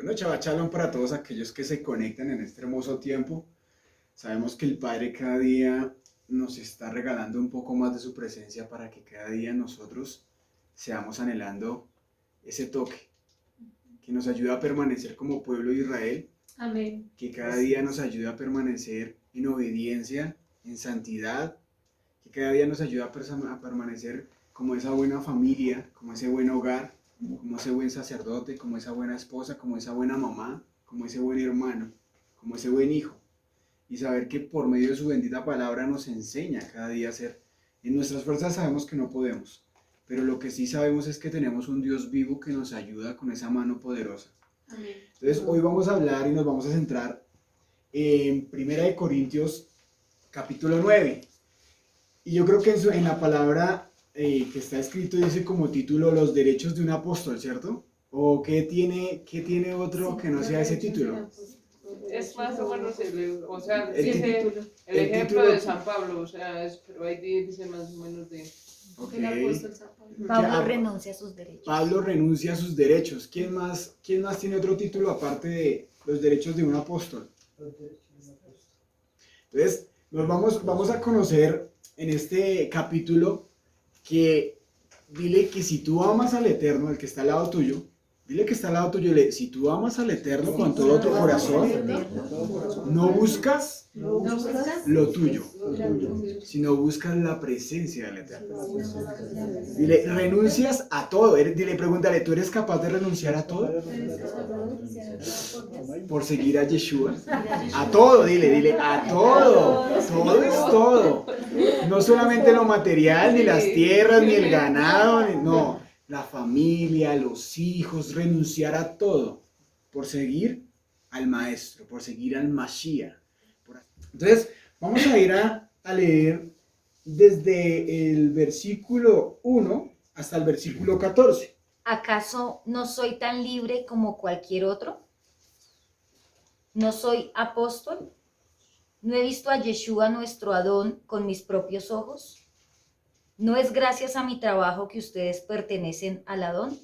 Bueno, Shabbat Shalom para todos aquellos que se conectan en este hermoso tiempo. Sabemos que el Padre cada día nos está regalando un poco más de su presencia para que cada día nosotros seamos anhelando ese toque que nos ayuda a permanecer como pueblo de Israel. Amén. Que cada día nos ayuda a permanecer en obediencia, en santidad, que cada día nos ayuda a permanecer como esa buena familia, como ese buen hogar, como ese buen sacerdote, como esa buena esposa, como esa buena mamá, como ese buen hermano, como ese buen hijo. Y saber que por medio de su bendita palabra nos enseña cada día a ser. En nuestras fuerzas sabemos que no podemos, pero lo que sí sabemos es que tenemos un Dios vivo que nos ayuda con esa mano poderosa. Amén. Entonces hoy vamos a hablar y nos vamos a centrar en 1 Corintios capítulo 9. Y yo creo que en la palabra que está escrito dice como título los derechos de un apóstol, ¿cierto? ¿O qué tiene otro que no sea ese título? Es más o menos o sea, El dice título- el el ejemplo título- de San Pablo, o sea, pero ahí dice más o menos de... Ok. El apóstol San Pablo. Pablo renuncia a sus derechos. Pablo renuncia a sus derechos. ¿Quién más tiene otro título aparte de los derechos de un apóstol? Entonces, vamos a conocer en este capítulo que dile que si tú amas al Eterno, el que está al lado tuyo, dile que está al lado tuyo, si tú amas al Eterno con todo tu corazón, no buscas lo tuyo, sino buscas la presencia del Eterno. Dile, renuncias a todo. Dile, pregúntale, ¿tú eres capaz de renunciar a todo? Por seguir a Yeshua. A todo, dile, a todo. Todo es todo. No solamente lo material, ni las tierras, ni el ganado, no. La familia, los hijos, renunciar a todo por seguir al Maestro, por seguir al Mashiach. Entonces, vamos a ir a leer desde el versículo 1 hasta el versículo 14. ¿Acaso no soy tan libre como cualquier otro? ¿No soy apóstol? ¿No he visto a Yeshua nuestro Adón con mis propios ojos? ¿No es gracias a mi trabajo que ustedes pertenecen al Adón?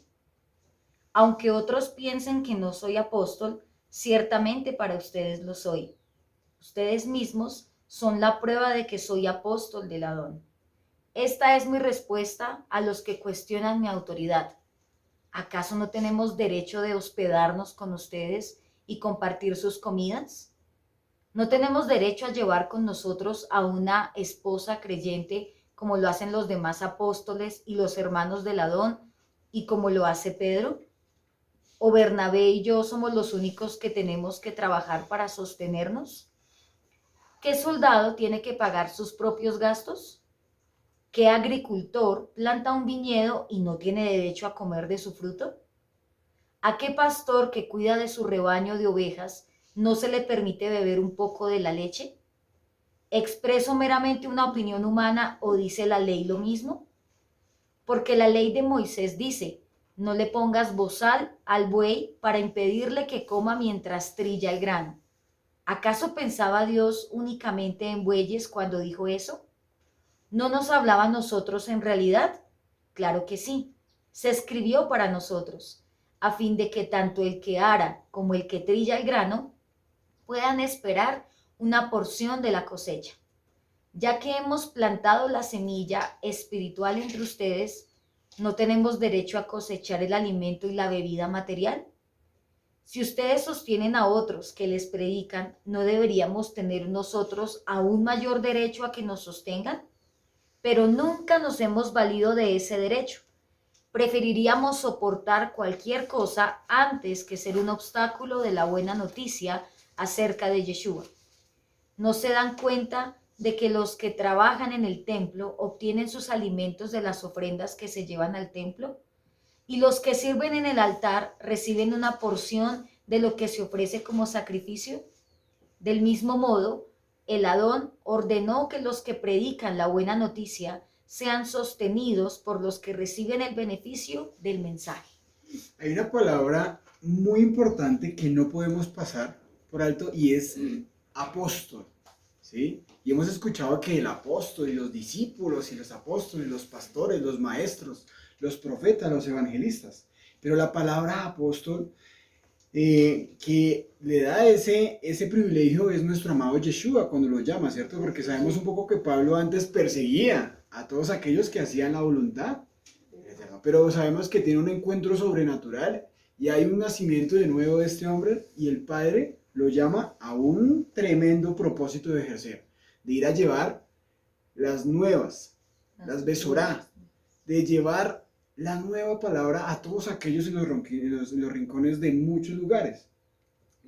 Aunque otros piensen que no soy apóstol, ciertamente para ustedes lo soy. Ustedes mismos son la prueba de que soy apóstol del Adón. Esta es mi respuesta a los que cuestionan mi autoridad. ¿Acaso no tenemos derecho de hospedarnos con ustedes y compartir sus comidas? ¿No tenemos derecho a llevar con nosotros a una esposa creyente como lo hacen los demás apóstoles y los hermanos del Adón y como lo hace Pedro? ¿O Bernabé y yo somos los únicos que tenemos que trabajar para sostenernos? ¿Qué soldado tiene que pagar sus propios gastos? ¿Qué agricultor planta un viñedo y no tiene derecho a comer de su fruto? ¿A qué pastor que cuida de su rebaño de ovejas no se le permite beber un poco de la leche? ¿Expreso meramente una opinión humana o dice la ley lo mismo? Porque la ley de Moisés dice, no le pongas bozal al buey para impedirle que coma mientras trilla el grano. ¿Acaso pensaba Dios únicamente en bueyes cuando dijo eso? ¿No nos hablaba a nosotros en realidad? Claro que sí. Se escribió para nosotros, a fin de que tanto el que ara como el que trilla el grano puedan esperar una porción de la cosecha. Ya que hemos plantado la semilla espiritual entre ustedes, ¿no tenemos derecho a cosechar el alimento y la bebida material? Si ustedes sostienen a otros que les predican, ¿no deberíamos tener nosotros aún mayor derecho a que nos sostengan? Pero nunca nos hemos valido de ese derecho. Preferiríamos soportar cualquier cosa antes que ser un obstáculo de la buena noticia acerca de Yeshua. ¿No se dan cuenta de que los que trabajan en el templo obtienen sus alimentos de las ofrendas que se llevan al templo? Y los que sirven en el altar reciben una porción de lo que se ofrece como sacrificio. Del mismo modo, el Adón ordenó que los que predican la buena noticia sean sostenidos por los que reciben el beneficio del mensaje. Hay una palabra muy importante que no podemos pasar por alto y es apóstol, ¿sí? Y hemos escuchado que el apóstol y los discípulos y los apóstoles, los pastores, los maestros, los profetas, los evangelistas. Pero la palabra apóstol que le da ese privilegio es nuestro amado Yeshua cuando lo llama, ¿cierto? Porque sabemos un poco que Pablo antes perseguía a todos aquellos que hacían la voluntad, pero sabemos que tiene un encuentro sobrenatural y hay un nacimiento de nuevo de este hombre y el Padre lo llama a un tremendo propósito de ejercer, de ir a llevar las nuevas, las besorá, de llevar la nueva palabra a todos aquellos en los rincones de muchos lugares,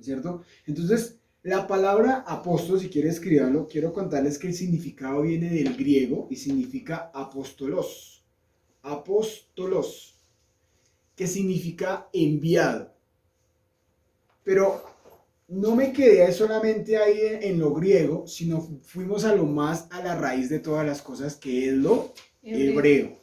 ¿cierto? Entonces, la palabra apóstol, si quieres escribirlo, quiero contarles que el significado viene del griego y significa apóstolos, que significa enviado. Pero no me quedé solamente ahí en lo griego, sino fuimos a lo más a la raíz de todas las cosas, que es lo hebreo.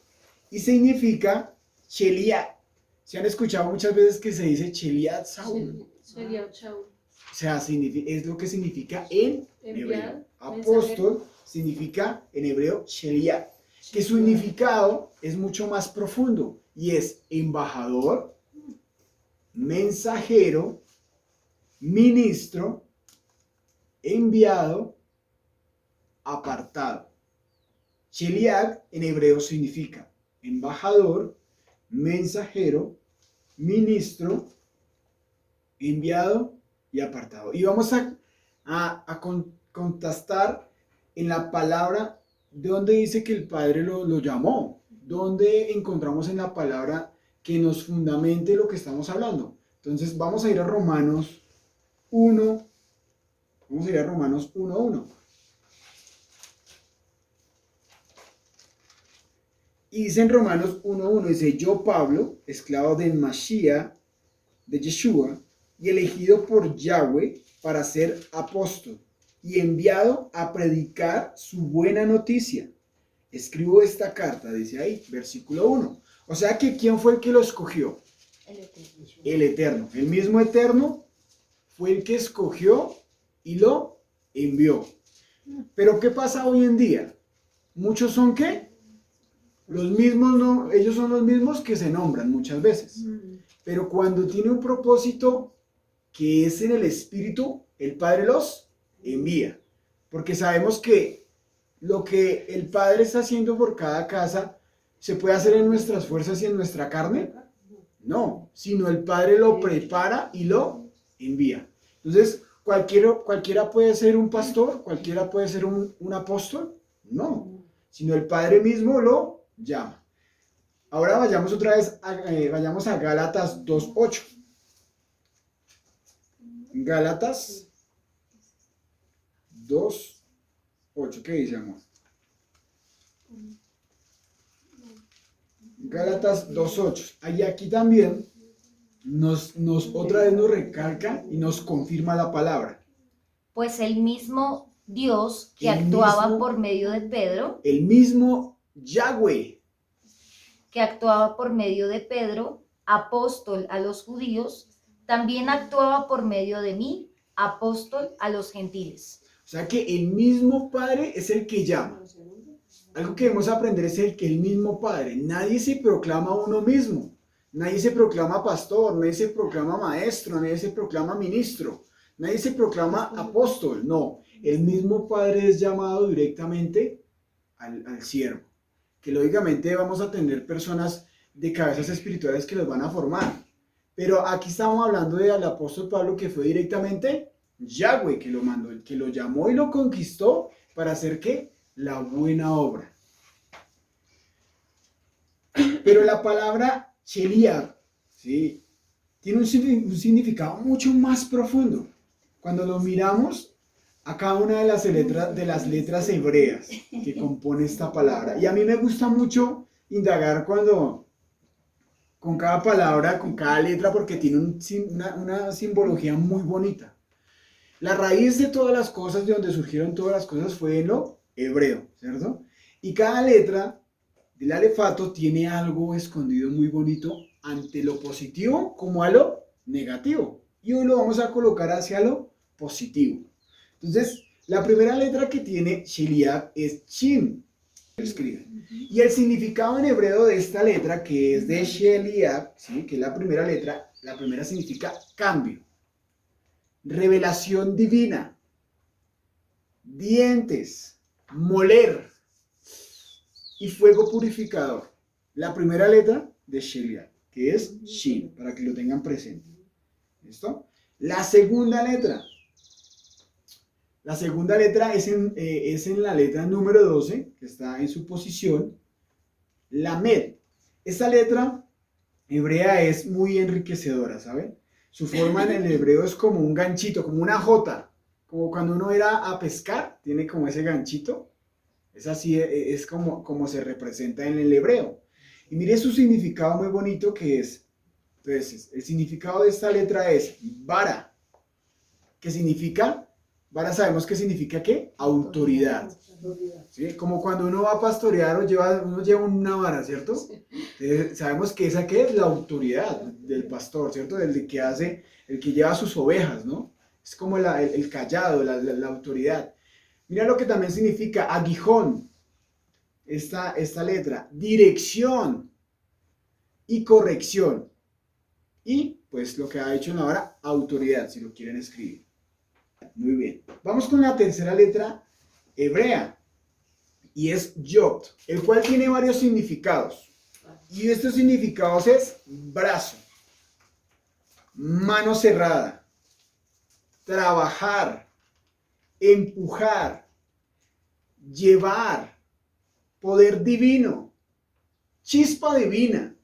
Y significa Cheliat. ¿Se han escuchado muchas veces que se dice Cheliat Saúl? O sea, es lo que significa en hebreo. Apóstol significa en hebreo Cheliat, que su significado es mucho más profundo y es embajador, mensajero, ministro, enviado, apartado. Cheliat en hebreo significa embajador, mensajero, ministro, enviado y apartado. Y vamos a contrastar en la palabra de donde dice que el Padre lo llamó, donde encontramos en la palabra que nos fundamente lo que estamos hablando. Entonces vamos a ir a Romanos 1, vamos a ir a Romanos 1:1. Y dice en Romanos 1:1, dice, yo Pablo, esclavo del Mashiach, de Yeshua, y elegido por Yahweh para ser apóstol, y enviado a predicar su buena noticia. Escribo esta carta, dice ahí, versículo 1. O sea que ¿quién fue el que lo escogió? El Eterno. El mismo Eterno fue el que escogió y lo envió. Pero ¿qué pasa hoy en día? Muchos son ¿qué? Los mismos, no, ellos son los mismos que se nombran muchas veces. Pero cuando tiene un propósito que es en el Espíritu, el Padre los envía. Porque sabemos que lo que el Padre está haciendo por cada casa, ¿se puede hacer en nuestras fuerzas y en nuestra carne? No, sino el Padre lo prepara y lo envía. Entonces, ¿cualquiera puede ser un pastor? ¿Cualquiera puede ser un apóstol? No, sino el Padre mismo lo llama. Ahora vayamos otra vez, vayamos a Gálatas 2:8. Gálatas 2:8, ¿qué dice, amor? Gálatas 2:8. Y aquí también otra vez nos recalca y nos confirma la palabra. Pues el mismo Dios que actuaba por medio de Pedro, el mismo Yahweh, que actuaba por medio de Pedro, apóstol a los judíos, también actuaba por medio de mí, apóstol a los gentiles. O sea que el mismo Padre es el que llama. Algo que debemos aprender es el mismo Padre. Nadie se proclama a uno mismo. Nadie se proclama pastor, nadie se proclama maestro, nadie se proclama ministro, nadie se proclama apóstol. No, el mismo Padre es llamado directamente al siervo. Que lógicamente vamos a tener personas de cabezas espirituales que los van a formar. Pero aquí estamos hablando del apóstol Pablo, que fue directamente Yahweh que lo mandó, el que lo llamó y lo conquistó para hacer ¿qué? La buena obra. Pero la palabra Cheliat, ¿sí? Tiene un significado mucho más profundo. Cuando lo miramos a cada una de las letras hebreas que compone esta palabra. Y a mí me gusta mucho indagar con cada palabra, con cada letra, porque tiene una simbología muy bonita. La raíz de todas las cosas, de donde surgieron todas las cosas, fue en lo hebreo, ¿cierto? Y cada letra del alefato tiene algo escondido muy bonito ante lo positivo como a lo negativo. Y hoy lo vamos a colocar hacia lo positivo. Entonces, la primera letra que tiene Cheliat es Shin, escribe. Y el significado en hebreo de esta letra, que es de Cheliat, ¿sí? Que es la primera letra, la primera significa cambio. revelación divina, dientes, moler y fuego purificador. La primera letra de Shelia, que es Shin, para que lo tengan presente. ¿Listo? La segunda letra es en la letra número 12, que está en su posición, Lamed. Esta letra hebrea es muy enriquecedora, ¿saben? Su forma en el hebreo es como un ganchito, como una jota, como cuando uno era a pescar, tiene como ese ganchito. Es así, es como se representa en el hebreo. Y mire su significado muy bonito que es. Entonces, el significado de esta letra es vara. ¿Qué significa? Vara sabemos que significa ¿qué? Autoridad. ¿Sí? Como cuando uno va a pastorear uno lleva una vara, ¿cierto? Entonces, sabemos que esa ¿qué es? La autoridad del pastor, ¿cierto? El que lleva sus ovejas, ¿no? Es como el callado, la autoridad. Mira lo que también significa aguijón. Esta letra, dirección y corrección. Y pues lo que ha hecho en la hora, autoridad, si lo quieren escribir. Muy bien. Vamos con la tercera letra hebrea. Y es Yod, el cual tiene varios significados. Y estos significados es brazo, mano cerrada, trabajar, empujar, llevar, poder divino, chispa divina,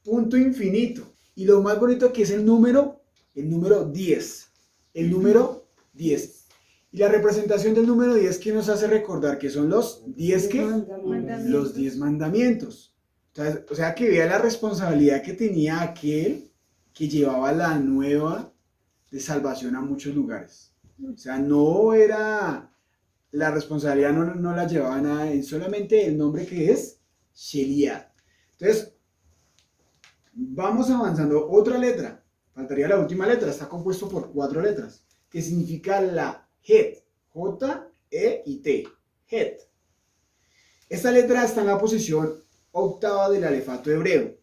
punto infinito. Y lo más bonito que es el número 10. El número 10. Y la representación del número 10 que nos hace recordar que son los 10 ¿qué? Los 10 mandamientos. O sea que vea la responsabilidad que tenía aquel que llevaba la nueva de salvación a muchos lugares. O sea, no era... La responsabilidad no la llevaba nada, en solamente el nombre que es Shelia. Entonces, vamos avanzando. Otra letra, faltaría la última letra, está compuesto por 4 letras, que significa la Het, J-E-I-T, Het. Esta letra está en la posición octava del alefato hebreo.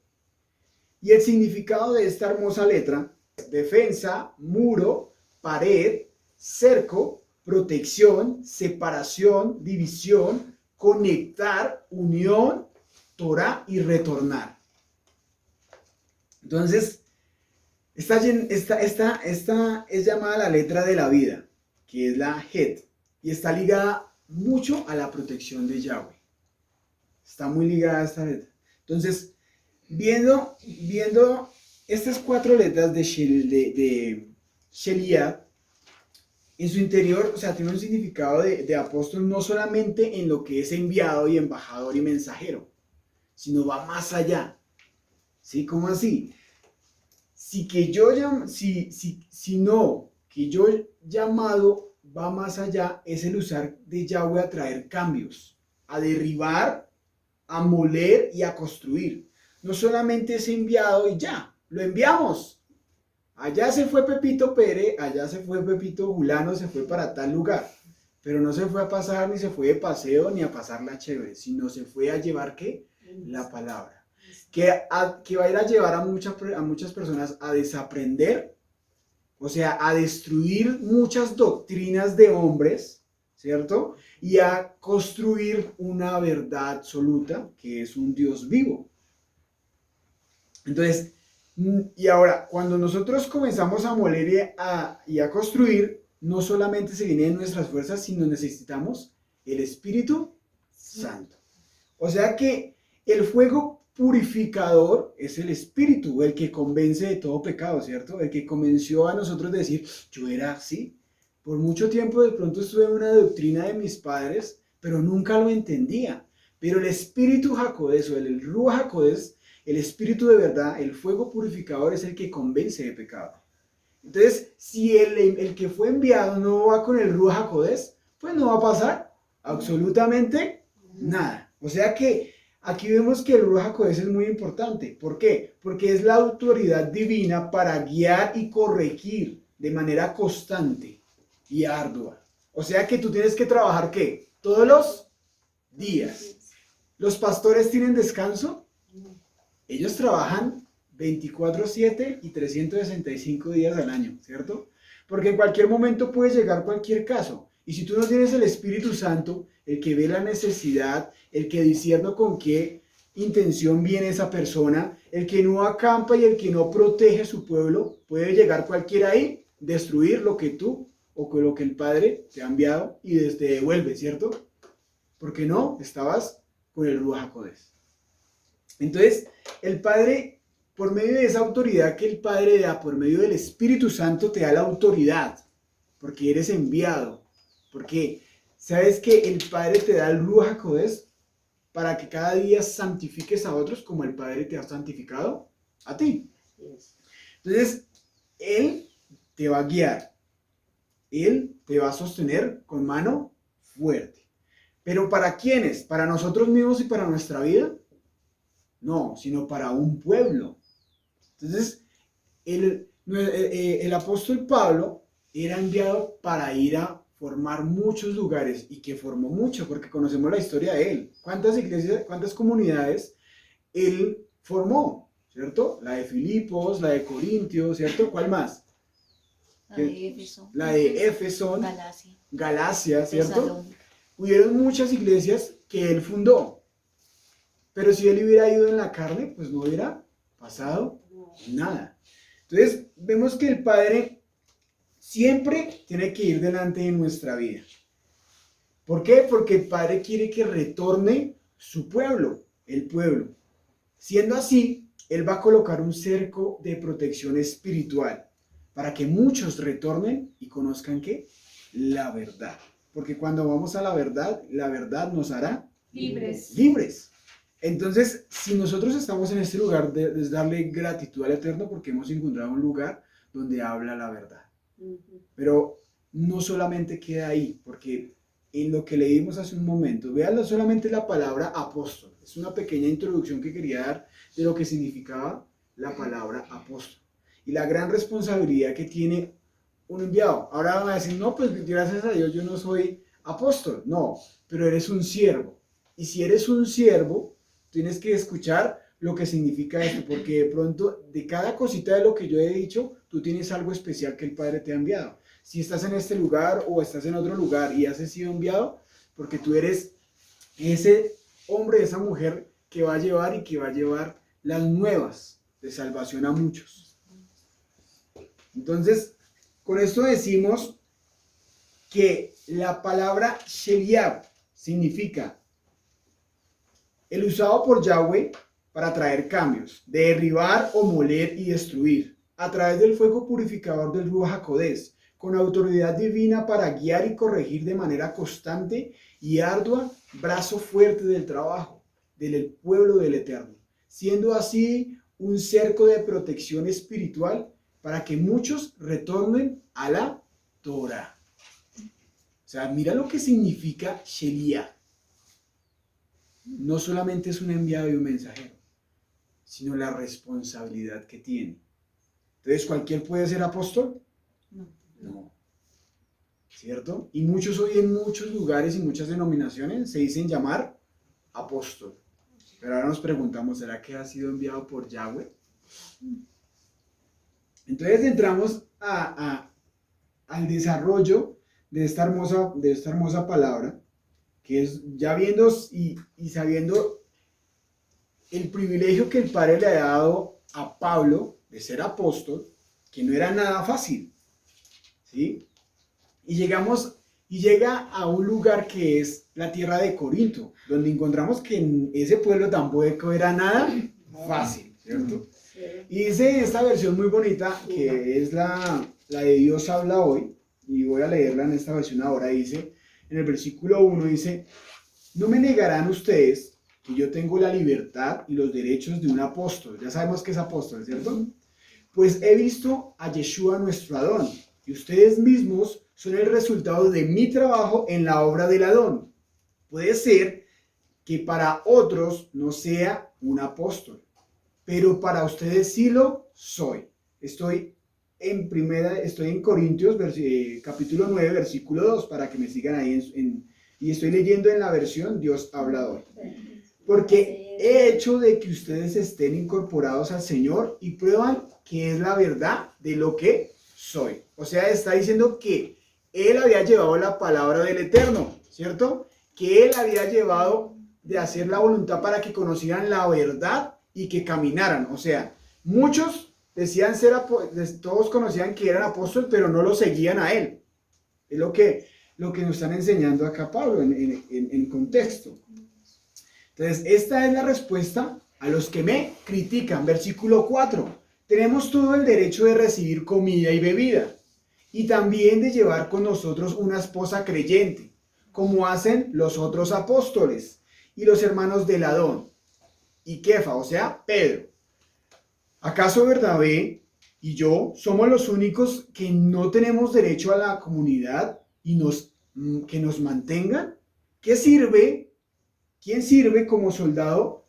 Y el significado de esta hermosa letra es defensa, muro, pared, cerco, protección, separación, división, conectar, unión, Torah y retornar. Entonces, esta es llamada la letra de la vida, que es la Het, y está ligada mucho a la protección de Yahweh. Está muy ligada a esta letra. Entonces, viendo estas 4 letras de Shelia, en su interior, o sea, tiene un significado de apóstol no solamente en lo que es enviado y embajador y mensajero, sino va más allá. ¿Sí? ¿Cómo así? Que yo llamado va más allá, es el usar de Yahweh a traer cambios, a derribar, a moler y a construir. No solamente es enviado y ya, lo enviamos. Allá se fue Pepito Pérez, allá se fue Pepito Julano, se fue para tal lugar. Pero no se fue a pasar, ni se fue de paseo, ni a pasarla chévere, sino se fue a llevar ¿qué? La palabra. Que va a ir a llevar a muchas personas a desaprender, o sea, a destruir muchas doctrinas de hombres, ¿cierto? Y a construir una verdad absoluta, que es un Dios vivo. Entonces, y ahora, cuando nosotros comenzamos a moler y a construir, no solamente se viene de nuestras fuerzas, sino necesitamos el Espíritu Santo. O sea que el fuego purificador es el Espíritu, el que convence de todo pecado, ¿cierto? El que convenció a nosotros de decir, yo era así. Por mucho tiempo de pronto estuve en una doctrina de mis padres, pero nunca lo entendía. Pero el Espíritu Hakodesh, o el Ruach Hakodesh, el Espíritu de verdad, el fuego purificador es el que convence de pecado. Entonces, si el que fue enviado no va con el Ruach HaKodesh, pues no va a pasar absolutamente nada. O sea que aquí vemos que el Ruach HaKodesh es muy importante. ¿Por qué? Porque es la autoridad divina para guiar y corregir de manera constante y ardua. O sea que tú tienes que trabajar ¿qué? Todos los días. ¿Los pastores tienen descanso? Ellos trabajan 24/7 y 365 días al año, ¿cierto? Porque en cualquier momento puede llegar cualquier caso. Y si tú no tienes el Espíritu Santo, el que ve la necesidad, el que discierne con qué intención viene esa persona, el que no acampa y el que no protege a su pueblo, puede llegar cualquiera ahí, destruir lo que tú o con lo que el Padre te ha enviado y te devuelve, ¿cierto? Porque no, estabas con el Ruach HaKodesh. Entonces, el Padre, por medio de esa autoridad que el Padre da, por medio del Espíritu Santo, te da la autoridad, porque eres enviado, porque sabes que el Padre te da el Ruach HaKodesh para que cada día santifiques a otros como el Padre te ha santificado a ti. Entonces, Él te va a guiar, Él te va a sostener con mano fuerte. ¿Pero para quiénes? ¿Para nosotros mismos y para nuestra vida? No, sino para un pueblo. Entonces, el apóstol Pablo era enviado para ir a formar muchos lugares y que formó mucho, porque conocemos la historia de él. ¿Cuántas iglesias, cuántas comunidades él formó? ¿Cierto? La de Filipos, la de Corintios, ¿cierto? ¿Cuál más? La de Éfeso. La de Éfeso, Galacia, ¿cierto? Hubieron muchas iglesias que él fundó, pero si él hubiera ido en la carne, pues no hubiera pasado nada. Entonces, vemos que el Padre siempre tiene que ir delante de nuestra vida. ¿Por qué? Porque el Padre quiere que retorne su pueblo, el pueblo. Siendo así, Él va a colocar un cerco de protección espiritual para que muchos retornen y conozcan ¿qué? La verdad. Porque cuando vamos a la verdad nos hará libres. Entonces, si nosotros estamos en este lugar, es darle gratitud al Eterno porque hemos encontrado un lugar donde habla la verdad. Pero no solamente queda ahí, porque en lo que leímos hace un momento, vean solamente la palabra apóstol. Es una pequeña introducción que quería dar de lo que significaba la palabra apóstol. Y la gran responsabilidad que tiene un enviado. Ahora van a decir, no, pues gracias a Dios yo no soy apóstol. No, pero eres un siervo. Y si eres un siervo, tienes que escuchar lo que significa esto, porque de pronto de cada cosita de lo que yo he dicho, tú tienes algo especial que el Padre te ha enviado. Si estás en este lugar o estás en otro lugar y has sido enviado, porque tú eres ese hombre, esa mujer que va a llevar y que va a llevar las nuevas de salvación a muchos. Entonces, con esto decimos que la palabra Sheliab significa el usado por Yahweh para traer cambios, de derribar o moler y destruir, a través del fuego purificador del Ruach HaKodesh, con autoridad divina para guiar y corregir de manera constante y ardua, brazo fuerte del trabajo, del pueblo del Eterno, siendo así un cerco de protección espiritual para que muchos retornen a la Torah. O sea, mira lo que significa Sheliah. No solamente es un enviado y un mensajero, sino la responsabilidad que tiene. Entonces, ¿cualquier puede ser apóstol? No. ¿Cierto? Y muchos hoy en muchos lugares y muchas denominaciones se dicen llamar apóstol. Pero ahora nos preguntamos, ¿será que ha sido enviado por Yahweh? Entonces entramos al desarrollo de esta hermosa palabra, que es ya viendo y sabiendo el privilegio que el Padre le ha dado a Pablo de ser apóstol, que no era nada fácil, ¿sí? Y llega a un lugar que es la tierra de Corinto, donde encontramos que en ese pueblo tampoco era nada fácil, ¿cierto? Y dice esta versión muy bonita, que es la de Dios habla hoy, y voy a leerla en esta versión ahora, dice, en el versículo 1 dice, no me negarán ustedes que yo tengo la libertad y los derechos de un apóstol. Ya sabemos que es apóstol, ¿cierto? Pues he visto a Yeshua nuestro Adón, y ustedes mismos son el resultado de mi trabajo en la obra del Adón. Puede ser que para otros no sea un apóstol, pero para ustedes sí lo soy. Estoy en Corintios, capítulo 9, versículo 2, para que me sigan ahí, y estoy leyendo en la versión Dios habla hoy. Porque he hecho de que ustedes estén incorporados al Señor y prueban que es la verdad de lo que soy. O sea, está diciendo que él había llevado la palabra del Eterno, ¿cierto? Que él había llevado de hacer la voluntad para que conocieran la verdad y que caminaran. O sea, muchos decían ser todos conocían que eran apóstoles, pero no lo seguían a él. Es lo que nos están enseñando acá Pablo en contexto. Entonces, esta es la respuesta a los que me critican. Versículo 4. Tenemos todo el derecho de recibir comida y bebida y también de llevar con nosotros una esposa creyente, como hacen los otros apóstoles y los hermanos de Ladón y Kefa, o sea, Pedro. ¿Acaso Bernabé y yo somos los únicos que no tenemos derecho a la comunidad y que nos mantengan? ¿Qué sirve? ¿Quién sirve como soldado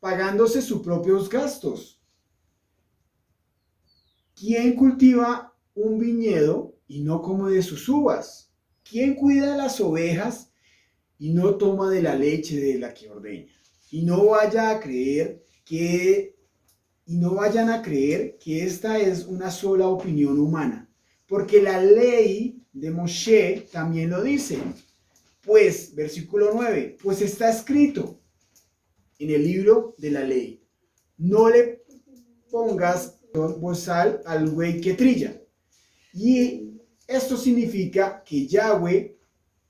pagándose sus propios gastos? ¿Quién cultiva un viñedo y no come de sus uvas? ¿Quién cuida las ovejas y no toma de la leche de la que ordeña? Y no vayan a creer que esta es una sola opinión humana, porque la ley de Moshe también lo dice. Pues, versículo 9, pues está escrito en el libro de la ley: no le pongas bozal al buey que trilla. Y esto significa que Yahweh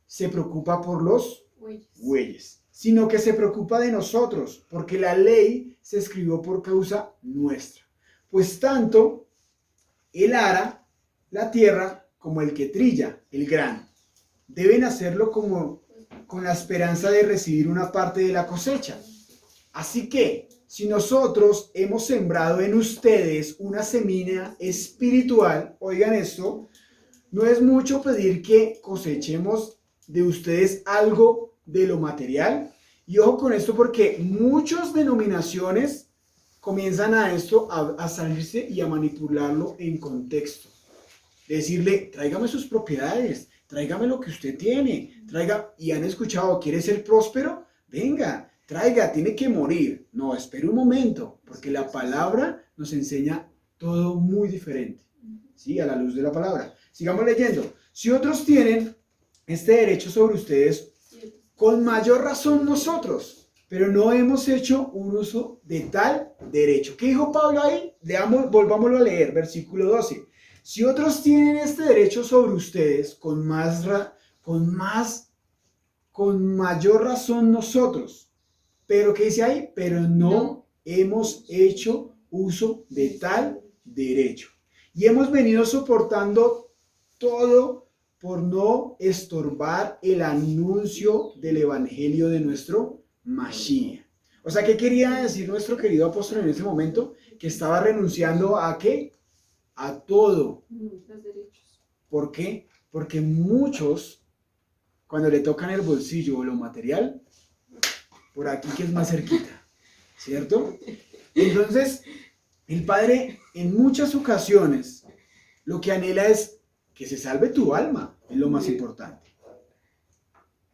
se preocupa por los bueyes, sino que se preocupa de nosotros, porque la ley se escribió por causa nuestra. Pues tanto el ara la tierra como el que trilla el grano deben hacerlo como con la esperanza de recibir una parte de la cosecha. Así que, si nosotros hemos sembrado en ustedes una semilla espiritual, oigan esto, no es mucho pedir que cosechemos de ustedes algo de lo material. Y ojo con esto, porque muchas denominaciones comienzan a salirse y a manipularlo en contexto. Decirle, tráigame sus propiedades, tráigame lo que usted tiene, y han escuchado, ¿quiere ser próspero? Venga, traiga, tiene que morir. No, espere un momento, porque la palabra nos enseña todo muy diferente, ¿sí? A la luz de la palabra. Sigamos leyendo. Si otros tienen este derecho sobre ustedes, con mayor razón nosotros, pero no hemos hecho un uso de tal derecho. ¿Qué dijo Pablo ahí? Volvámoslo a leer, versículo 12. Si otros tienen este derecho sobre ustedes, con mayor razón nosotros. Pero ¿qué dice ahí? Pero no hemos hecho uso de tal derecho. Y hemos venido soportando todo por no estorbar el anuncio del evangelio de nuestro Mashiach. O sea, ¿qué quería decir nuestro querido apóstol en ese momento? Que estaba renunciando ¿a qué? A todo. Los derechos. ¿Por qué? Porque muchos, cuando le tocan el bolsillo o lo material, por aquí que es más cerquita, ¿cierto? Entonces, el Padre en muchas ocasiones lo que anhela es que se salve tu alma, es lo más importante,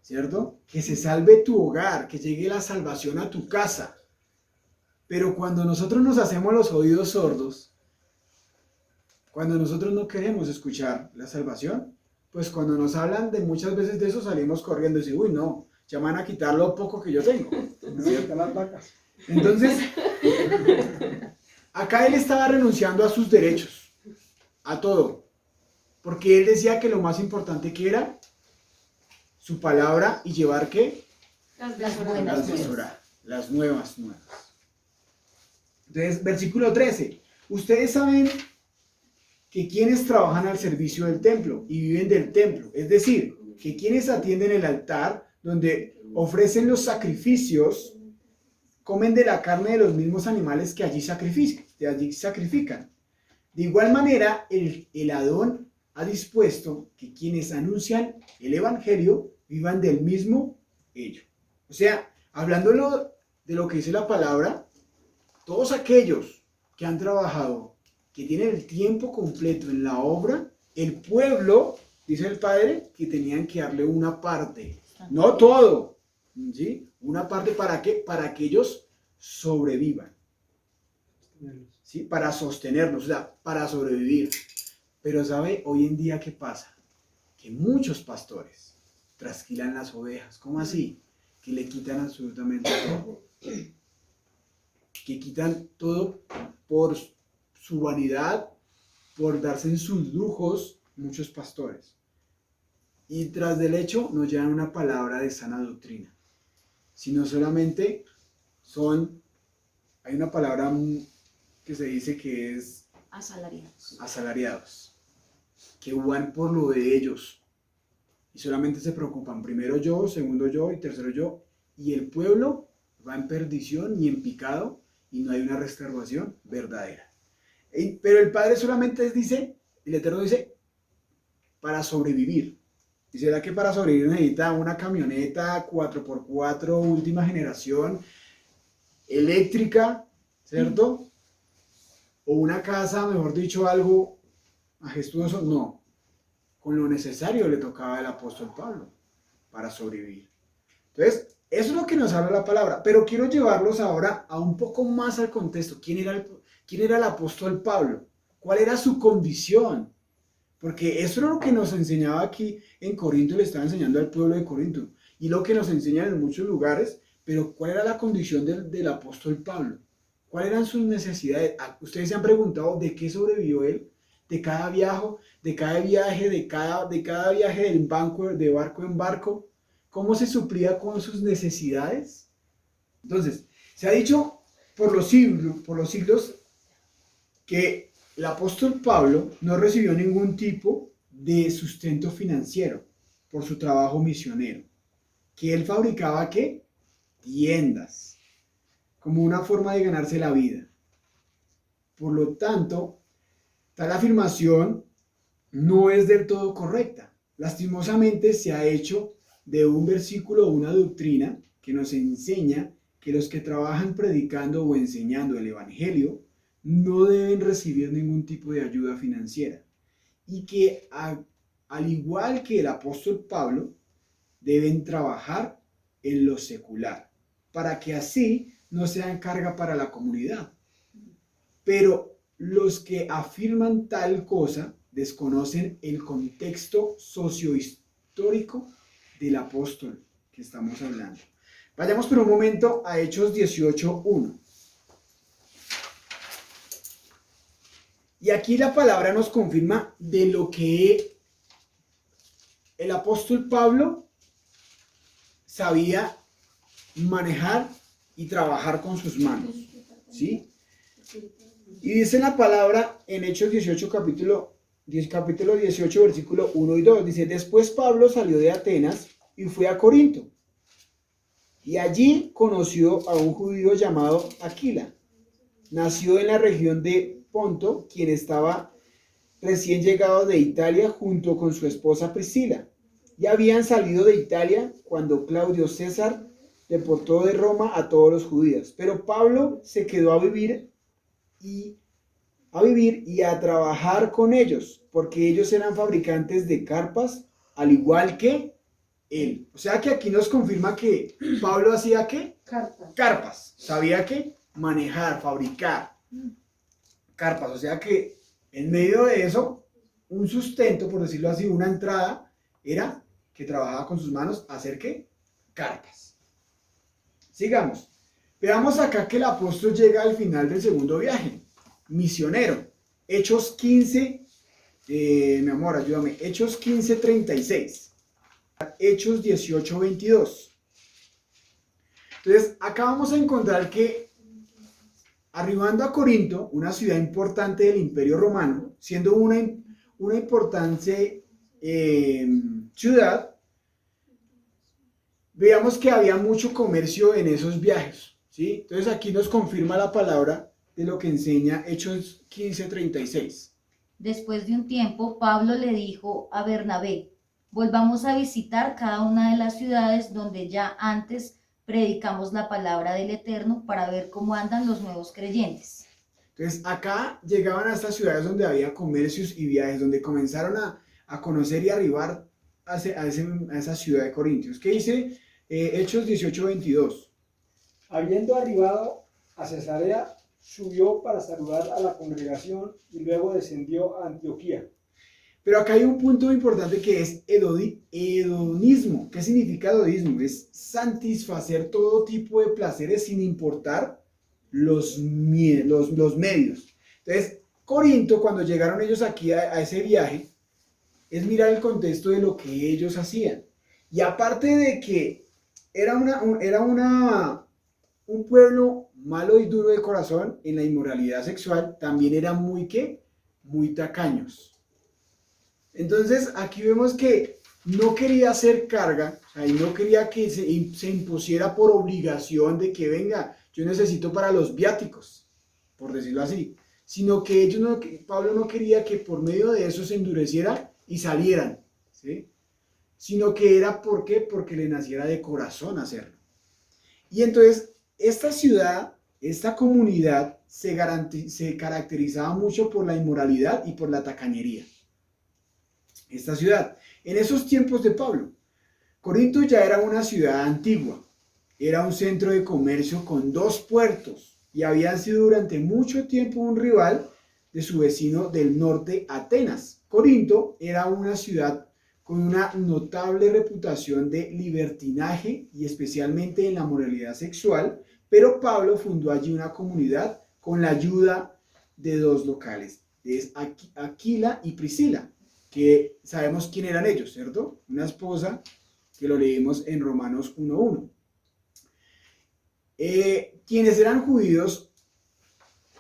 ¿cierto? Que se salve tu hogar, que llegue la salvación a tu casa. Pero cuando nosotros nos hacemos los oídos sordos, cuando nosotros no queremos escuchar la salvación, pues cuando nos hablan de muchas veces de eso salimos corriendo y decimos, uy, no, ya me van a quitar lo poco que yo tengo. ¿Cierto? Las vacas. Entonces, acá él estaba renunciando a sus derechos, a todo, porque él decía que lo más importante que era su palabra y llevar ¿qué? Las buenas Las nuevas. Entonces, versículo 13. Ustedes saben que quienes trabajan al servicio del templo y viven del templo, es decir, que quienes atienden el altar donde ofrecen los sacrificios, comen de la carne de los mismos animales que allí sacrifican. De igual manera, el Adón ha dispuesto que quienes anuncian el evangelio vivan del mismo ello. O sea, hablando de lo que dice la palabra, todos aquellos que han trabajado, que tienen el tiempo completo en la obra, el pueblo, dice el Padre, que tenían que darle una parte, no todo, ¿sí? Una parte ¿para qué? Para que ellos sobrevivan, ¿sí? Para sostenernos, o sea, para sobrevivir. Pero ¿sabe hoy en día qué pasa? Que muchos pastores trasquilan las ovejas. ¿Cómo así? Que le quitan absolutamente todo. Que quitan todo por su vanidad, por darse en sus lujos, muchos pastores. Y tras del hecho nos llevan una palabra de sana doctrina. Sino solamente hay una palabra que se dice que es asalariados, que van por lo de ellos y solamente se preocupan primero yo, segundo yo y tercero yo, y el pueblo va en perdición y en picado y no hay una restauración verdadera. Pero el Padre solamente dice, el Eterno dice, para sobrevivir. ¿Y será que para sobrevivir necesita una camioneta 4x4 última generación eléctrica, cierto? O una casa, mejor dicho, algo majestuoso? No. Con lo necesario le tocaba al apóstol Pablo para sobrevivir. Entonces, eso es lo que nos habla la palabra. Pero quiero llevarlos ahora a un poco más al contexto. ¿Quién era el apóstol Pablo? ¿Cuál era su condición? Porque eso es lo que nos enseñaba aquí en Corinto, le estaba enseñando al pueblo de Corinto. Y lo que nos enseñan en muchos lugares. Pero ¿cuál era la condición del apóstol Pablo? ¿Cuáles eran sus necesidades? Ustedes se han preguntado de qué sobrevivió él, de cada viaje, de cada viaje de barco en barco, cómo se suplía con sus necesidades. Entonces, se ha dicho por los siglos que el apóstol Pablo no recibió ningún tipo de sustento financiero por su trabajo misionero, que él fabricaba ¿qué? Tiendas, como una forma de ganarse la vida. Por lo tanto, tal afirmación no es del todo correcta. Lastimosamente se ha hecho de un versículo una doctrina que nos enseña que los que trabajan predicando o enseñando el evangelio no deben recibir ningún tipo de ayuda financiera y que al igual que el apóstol Pablo deben trabajar en lo secular para que así no sean carga para la comunidad. Pero los que afirman tal cosa desconocen el contexto sociohistórico del apóstol que estamos hablando. Vayamos por un momento a Hechos 18:1. Y aquí la palabra nos confirma de lo que el apóstol Pablo sabía manejar y trabajar con sus manos, ¿sí? Y dice la palabra en Hechos 18, capítulo 18, versículo 1 y 2, dice, después Pablo salió de Atenas y fue a Corinto, y allí conoció a un judío llamado Aquila. Nació en la región de Ponto, quien estaba recién llegado de Italia junto con su esposa Priscila. Ya habían salido de Italia cuando Claudio César deportó de Roma a todos los judíos. Pero Pablo se quedó a vivir y a trabajar con ellos, porque ellos eran fabricantes de carpas, al igual que él. O sea que aquí nos confirma que Pablo hacía ¿qué? Carpas. Sabía que manejar, fabricar carpas. O sea que en medio de eso, un sustento, por decirlo así, una entrada, era que trabajaba con sus manos a hacer ¿qué? Carpas. Sigamos. Veamos acá que el apóstol llega al final del segundo viaje. Misionero. Hechos 15, mi amor, ayúdame. Hechos 15:36. Hechos 18:22. Entonces, acá vamos a encontrar que arribando a Corinto, una ciudad importante del Imperio Romano, siendo una importante ciudad, veamos que había mucho comercio en esos viajes, ¿sí? Entonces aquí nos confirma la palabra de lo que enseña Hechos 15:36. Después de un tiempo, Pablo le dijo a Bernabé, volvamos a visitar cada una de las ciudades donde ya antes predicamos la palabra del Eterno para ver cómo andan los nuevos creyentes. Entonces acá llegaban a estas ciudades donde había comercios y viajes, donde comenzaron a conocer y arribar a esa ciudad de Corintios. ¿Qué dice Hechos 18:22? Habiendo arribado a Cesarea, subió para saludar a la congregación y luego descendió a Antioquía. Pero acá hay un punto importante que es hedonismo. ¿Qué significa hedonismo? Es satisfacer todo tipo de placeres sin importar los medios. Entonces, Corinto, cuando llegaron ellos aquí a ese viaje, es mirar el contexto de lo que ellos hacían. Y aparte de que era un pueblo malo y duro de corazón en la inmoralidad sexual, también eran muy tacaños. Entonces aquí vemos que no quería hacer carga, o sea, y no quería que se impusiera por obligación de que venga, yo necesito para los viáticos, por decirlo así, sino que Pablo no quería que por medio de eso se endureciera y salieran, ¿sí? Sino que era ¿por qué? Porque le naciera de corazón hacerlo. Y entonces esta ciudad, esta comunidad se caracterizaba mucho por la inmoralidad y por la tacañería. Esta ciudad, en esos tiempos de Pablo, Corinto ya era una ciudad antigua, era un centro de comercio con 2 puertos y había sido durante mucho tiempo un rival de su vecino del norte, Atenas. Corinto era una ciudad con una notable reputación de libertinaje y especialmente en la moralidad sexual, pero Pablo fundó allí una comunidad con la ayuda de 2 locales, es Aquila y Priscila, que sabemos quién eran ellos, ¿cierto? Una esposa que lo leímos en Romanos 1:1. Quienes eran judíos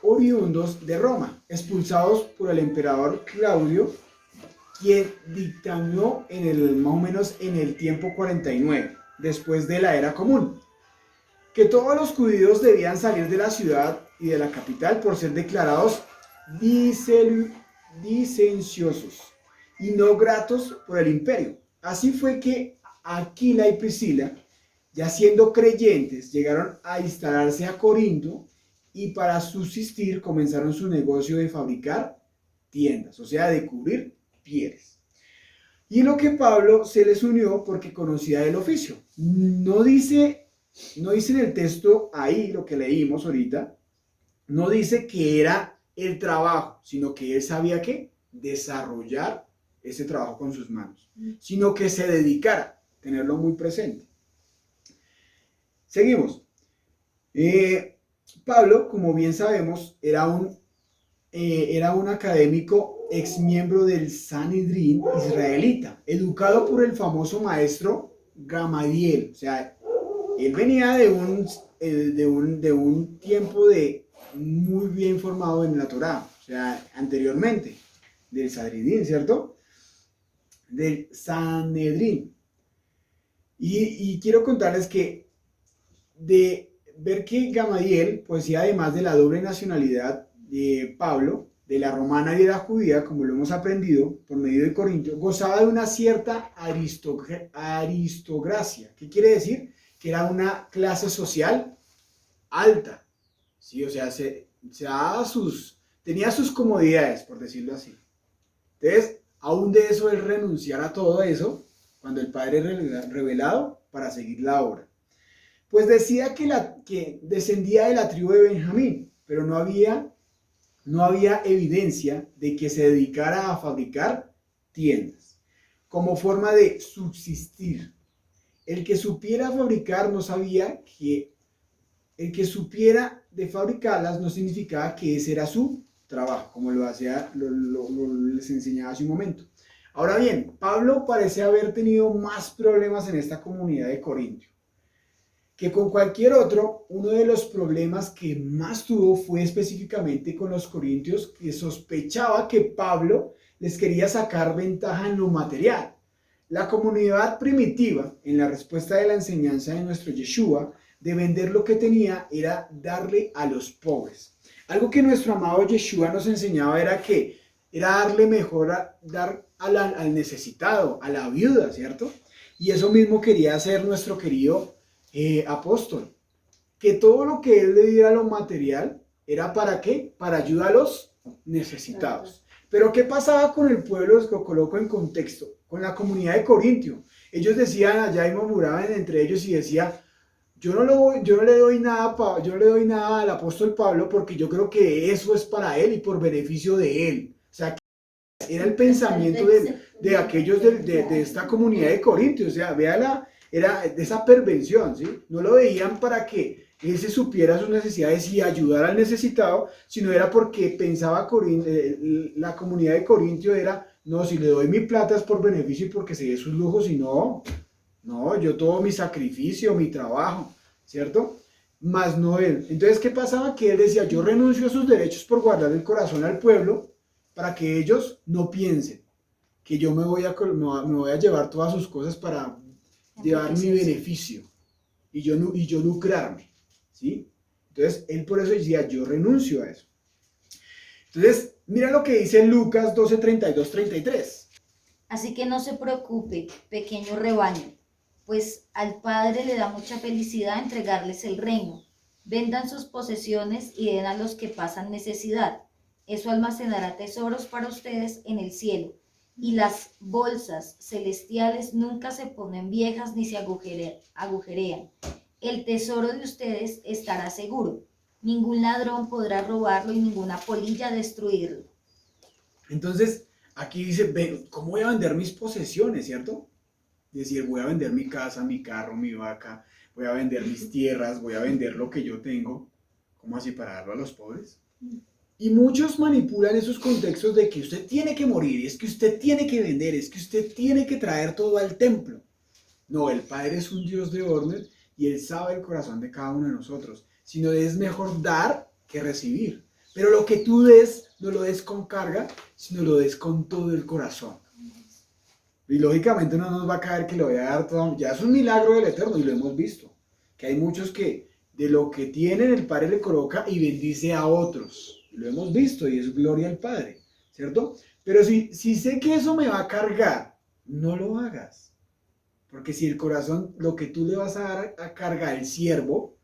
oriundos de Roma, expulsados por el emperador Claudio, quien dictaminó más o menos en el tiempo 49, después de la era común, que todos los judíos debían salir de la ciudad y de la capital por ser declarados disensiosos y no gratos por el imperio. Así fue que Aquila y Priscila, ya siendo creyentes, llegaron a instalarse a Corinto y para subsistir comenzaron su negocio de fabricar tiendas, o sea, de cubrir pieles. Y lo que Pablo se les unió porque conocía el oficio. No dice en el texto ahí, lo que leímos ahorita, no dice que era el trabajo, sino que él sabía que desarrollar ese trabajo con sus manos, sino que se dedicara, tenerlo muy presente. Seguimos. Pablo, como bien sabemos, era un académico ex miembro del Sanedrín israelita, educado por el famoso maestro Gamaliel. O sea, él venía de un tiempo muy bien formado en la Torá, o sea, anteriormente, del Sanedrín, ¿cierto? Del Sanedrín. Y quiero contarles que de ver que Gamaliel poseía, además de la doble nacionalidad de Pablo, de la romana y de la judía, como lo hemos aprendido por medio de Corinto, gozaba de una cierta aristocracia. ¿Qué quiere decir? Que era una clase social alta, ¿sí? O sea, tenía sus comodidades, por decirlo así. Entonces, aún de eso, él renunciara a todo eso cuando el Padre revelado para seguir la obra. Pues decía que descendía de la tribu de Benjamín, pero no había evidencia de que se dedicara a fabricar tiendas como forma de subsistir. El que supiera fabricar no sabía que el que supiera de fabricarlas no significaba que ese era su trabajo, como les enseñaba hace un momento. Ahora bien, Pablo parece haber tenido más problemas en esta comunidad de Corinto que con cualquier otro. Uno de los problemas que más tuvo fue específicamente con los corintios, que sospechaba que Pablo les quería sacar ventaja en lo material. La comunidad primitiva, en la respuesta de la enseñanza de nuestro Yeshua, de vender lo que tenía era darle a los pobres. Algo que nuestro amado Yeshua nos enseñaba era darle mejor, dar al necesitado, a la viuda, ¿cierto? Y eso mismo quería hacer nuestro querido apóstol, que todo lo que él le diera, lo material, era ¿para qué? Para ayudar a los necesitados. Pero ¿qué pasaba con el pueblo? Lo coloco en contexto, con la comunidad de Corintio. Ellos decían allá y murmuraban entre ellos y decían: yo no le doy nada al apóstol Pablo porque yo creo que eso es para él y por beneficio de él. O sea, era el pensamiento de aquellos de esta comunidad de Corintios. O sea, véala, era de esa pervención, ¿sí? No lo veían para que él se supiera sus necesidades y ayudara al necesitado, sino era porque pensaba la comunidad de Corintio era, no, si le doy mi plata es por beneficio y porque se dé sus lujos, y no, yo todo mi sacrificio, mi trabajo, ¿cierto? Más no él. Entonces, ¿qué pasaba? Que él decía, yo renuncio a sus derechos por guardar el corazón al pueblo, para que ellos no piensen que yo me voy a llevar todas sus cosas para llevar mi beneficio y yo lucrarme, ¿sí? Entonces, él por eso decía, yo renuncio a eso. Entonces, mira lo que dice Lucas 12, 32, 33. Así que no se preocupe, pequeño rebaño, pues al Padre le da mucha felicidad entregarles el reino. Vendan sus posesiones y den a los que pasan necesidad. Eso almacenará tesoros para ustedes en el cielo. Y las bolsas celestiales nunca se ponen viejas ni se agujerean. El tesoro de ustedes estará seguro. Ningún ladrón podrá robarlo y ninguna polilla destruirlo. Entonces, aquí dice, ¿cómo voy a vender mis posesiones, cierto? Es decir, voy a vender mi casa, mi carro, mi vaca, voy a vender mis tierras, voy a vender lo que yo tengo. ¿Cómo así para darlo a los pobres? Y muchos manipulan esos contextos de que usted tiene que morir, es que usted tiene que vender, es que usted tiene que traer todo al templo. No, el Padre es un Dios de orden y Él sabe el corazón de cada uno de nosotros. Sino es mejor dar que recibir. Pero lo que tú des, no lo des con carga, sino lo des con todo el corazón. Y lógicamente no nos va a caer que lo voy a dar todo. Ya es un milagro del Eterno y lo hemos visto. Que hay muchos que de lo que tienen el Padre le coloca y bendice a otros. Lo hemos visto y es gloria al Padre, ¿cierto? Pero si sé que eso me va a cargar, no lo hagas. Porque si el corazón, lo que tú le vas a dar a carga al siervo,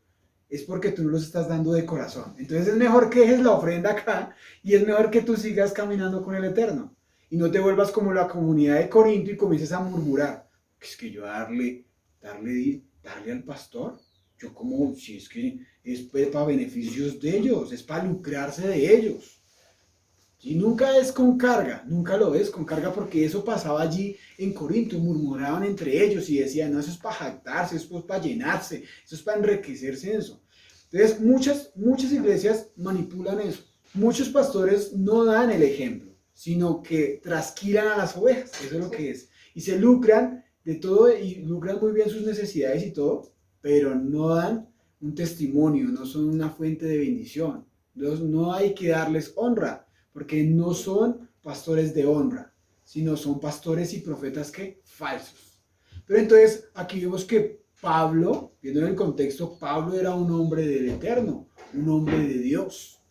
es porque tú no los estás dando de corazón. Entonces es mejor que dejes la ofrenda acá y es mejor que tú sigas caminando con el Eterno. Y no te vuelvas como la comunidad de Corinto y comiences a murmurar. Es que yo darle al pastor, yo como, si es que es para beneficios de ellos, es para lucrarse de ellos. Y nunca es con carga, nunca lo es con carga, porque eso pasaba allí en Corinto, murmuraban entre ellos y decían, no, eso es para jactarse, eso es para llenarse, eso es para enriquecerse en eso. Entonces, muchas iglesias manipulan eso. Muchos pastores no dan el ejemplo, sino que trasquilan a las ovejas, eso es lo que es. Y se lucran de todo y lucran muy bien sus necesidades y todo, pero no dan un testimonio, no son una fuente de bendición. Entonces, no hay que darles honra, porque no son pastores de honra, sino son pastores y profetas que falsos. Pero entonces aquí vemos que Pablo, viendo en el contexto, Pablo era un hombre del Eterno, un hombre de Dios.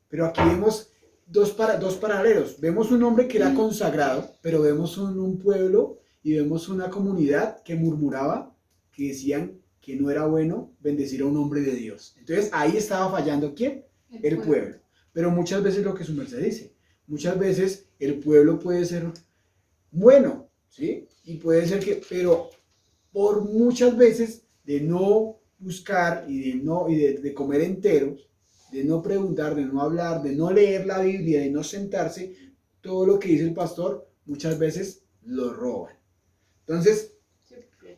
Pero aquí vemos dos paralelos. Vemos un hombre que era consagrado, pero vemos un pueblo y vemos una comunidad que murmuraba, que decían que no era bueno bendecir a un hombre de Dios. Entonces ahí estaba fallando ¿quién? El pueblo. Pero muchas veces lo que su merced dice, muchas veces el pueblo puede ser bueno, ¿sí? Y puede ser que, pero por muchas veces de no buscar y de comer enteros, de no preguntar, de no hablar, de no leer la Biblia, de no sentarse, todo lo que dice el pastor, muchas veces lo roban. Entonces,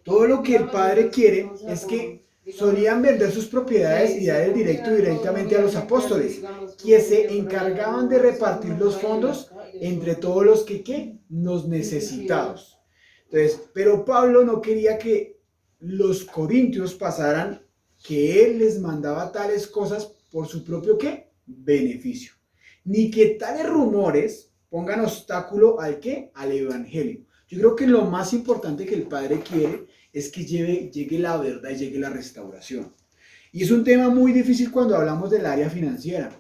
todo lo que el Padre quiere es que solían vender sus propiedades y dar el directamente a los apóstoles, que se encargaban de repartir los fondos entre todos los que los necesitados. Entonces, pero Pablo no quería que los corintios pasaran que él les mandaba tales cosas por su propio beneficio, ni que tales rumores pongan obstáculo al evangelio. Yo creo que lo más importante que el Padre quiere es que llegue la verdad y llegue la restauración. Y es un tema muy difícil cuando hablamos del área financiera,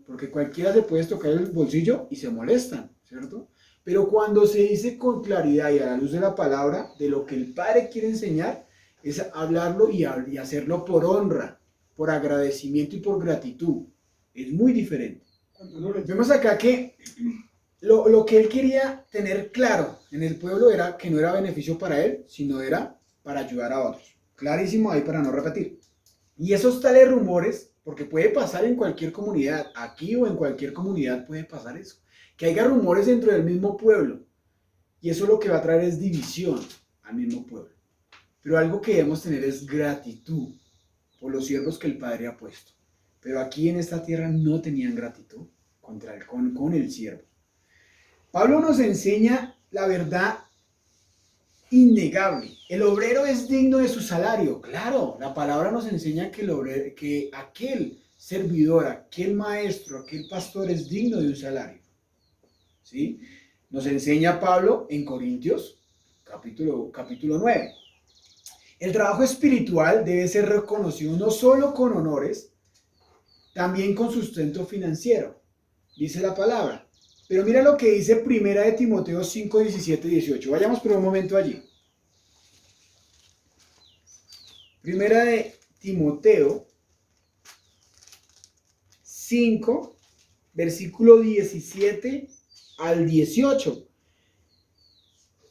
porque cualquiera se puede tocar el bolsillo y se molestan, ¿cierto? Pero cuando se dice con claridad y a la luz de la palabra, de lo que el Padre quiere enseñar, es hablarlo y hacerlo por honra, por agradecimiento y por gratitud. Es muy diferente. Vemos acá que lo que él quería tener claro en el pueblo era que no era beneficio para él, sino era para ayudar a otros. Clarísimo ahí para no repetir. Y esos tales rumores, porque puede pasar en cualquier comunidad, aquí o en cualquier comunidad puede pasar eso, que haya rumores dentro del mismo pueblo. Y eso lo que va a traer es división al mismo pueblo. Pero algo que debemos tener es gratitud por los siervos que el Padre ha puesto. Pero aquí en esta tierra no tenían gratitud con el siervo. Pablo nos enseña la verdad innegable. El obrero es digno de su salario. Claro, la palabra nos enseña que aquel servidor, aquel maestro, aquel pastor es digno de un salario. ¿Sí? Nos enseña Pablo en Corintios, capítulo 9. El trabajo espiritual debe ser reconocido no solo con honores, también con sustento financiero, dice la palabra. Pero mira lo que dice Primera de Timoteo 5, 17 y 18. Vayamos por un momento allí. Primera de Timoteo 5, versículo 17 al 18.